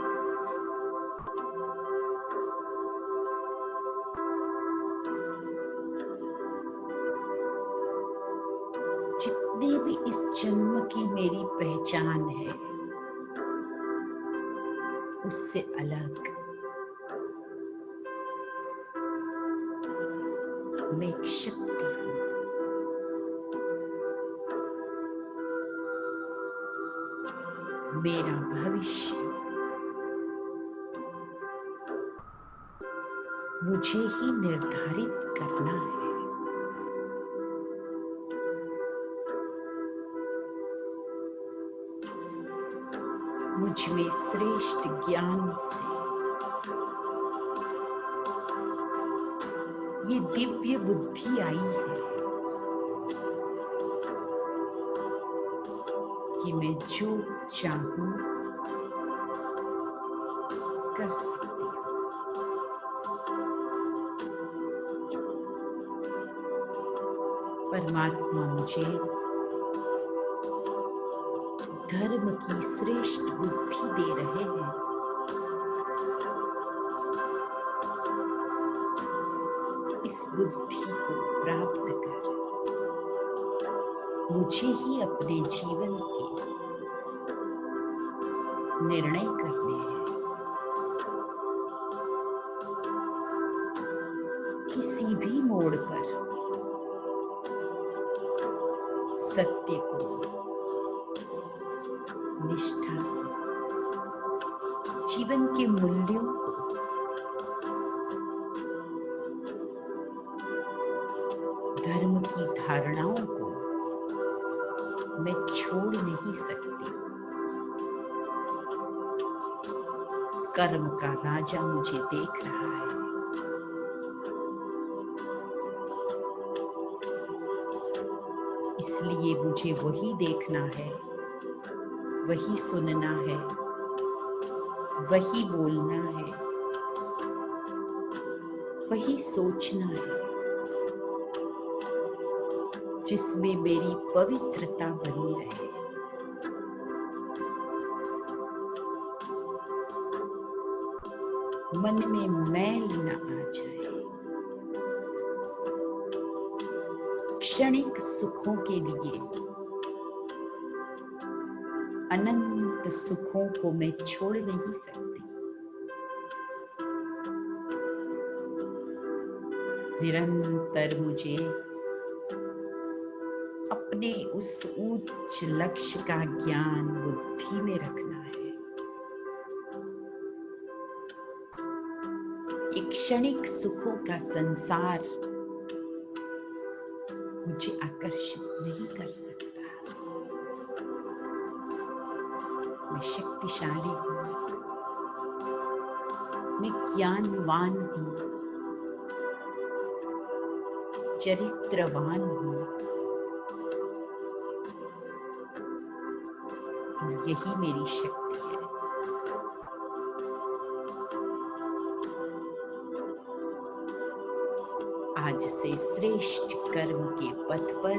जितने भी इस जन्म की मेरी पहचान है, उससे अलग मैं एक शक्ति हूँ। मेरा भविष्य मुझे ही निर्धारित करना है। मुझ में श्रेष्ठ ज्ञान से ये दिव्य बुद्धि आई है कि मैं जो चाहूं कर सकती हूँ। परमात्मा मुझे धर्म की श्रेष्ठ बुद्धि दे रहे हैं। इस बुद्धि को प्राप्त कर मुझे ही अपने जीवन के निर्णय करने हैं। किसी भी मोड़ पर सत्य को, निष्ठा को, जीवन के मूल्यों को धर्म की धारणाओं को मैं छोड़ नहीं सकती। कर्म का राजा मुझे देख रहा है। इसलिए मुझे वही देखना है, वही सुनना है, वही बोलना है, वही सोचना है जिसमें मेरी पवित्रता बनी रहे। मन में मैल न आ जाए। क्षणिक सुखों के लिए अनंत सुखों को मैं छोड़ नहीं सकती। निरंतर मुझे अपने उस उच्च लक्ष्य का ज्ञान बुद्धि में रखना है। एक क्षणिक सुखों का संसार मुझे आकर्षित नहीं कर सकता। मैं शक्तिशाली हूँ, मैं ज्ञानवान हूँ, चरित्रवान हूँ और यही मेरी शक्ति है। आज से श्रेष्ठ कर्म के पथ पर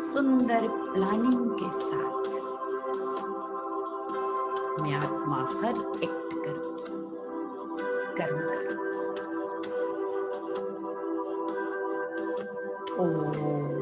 सुंदर प्लानिंग के साथ मैं आत्मा हर एक्ट करूंगी, कर्म करूंगी। ओम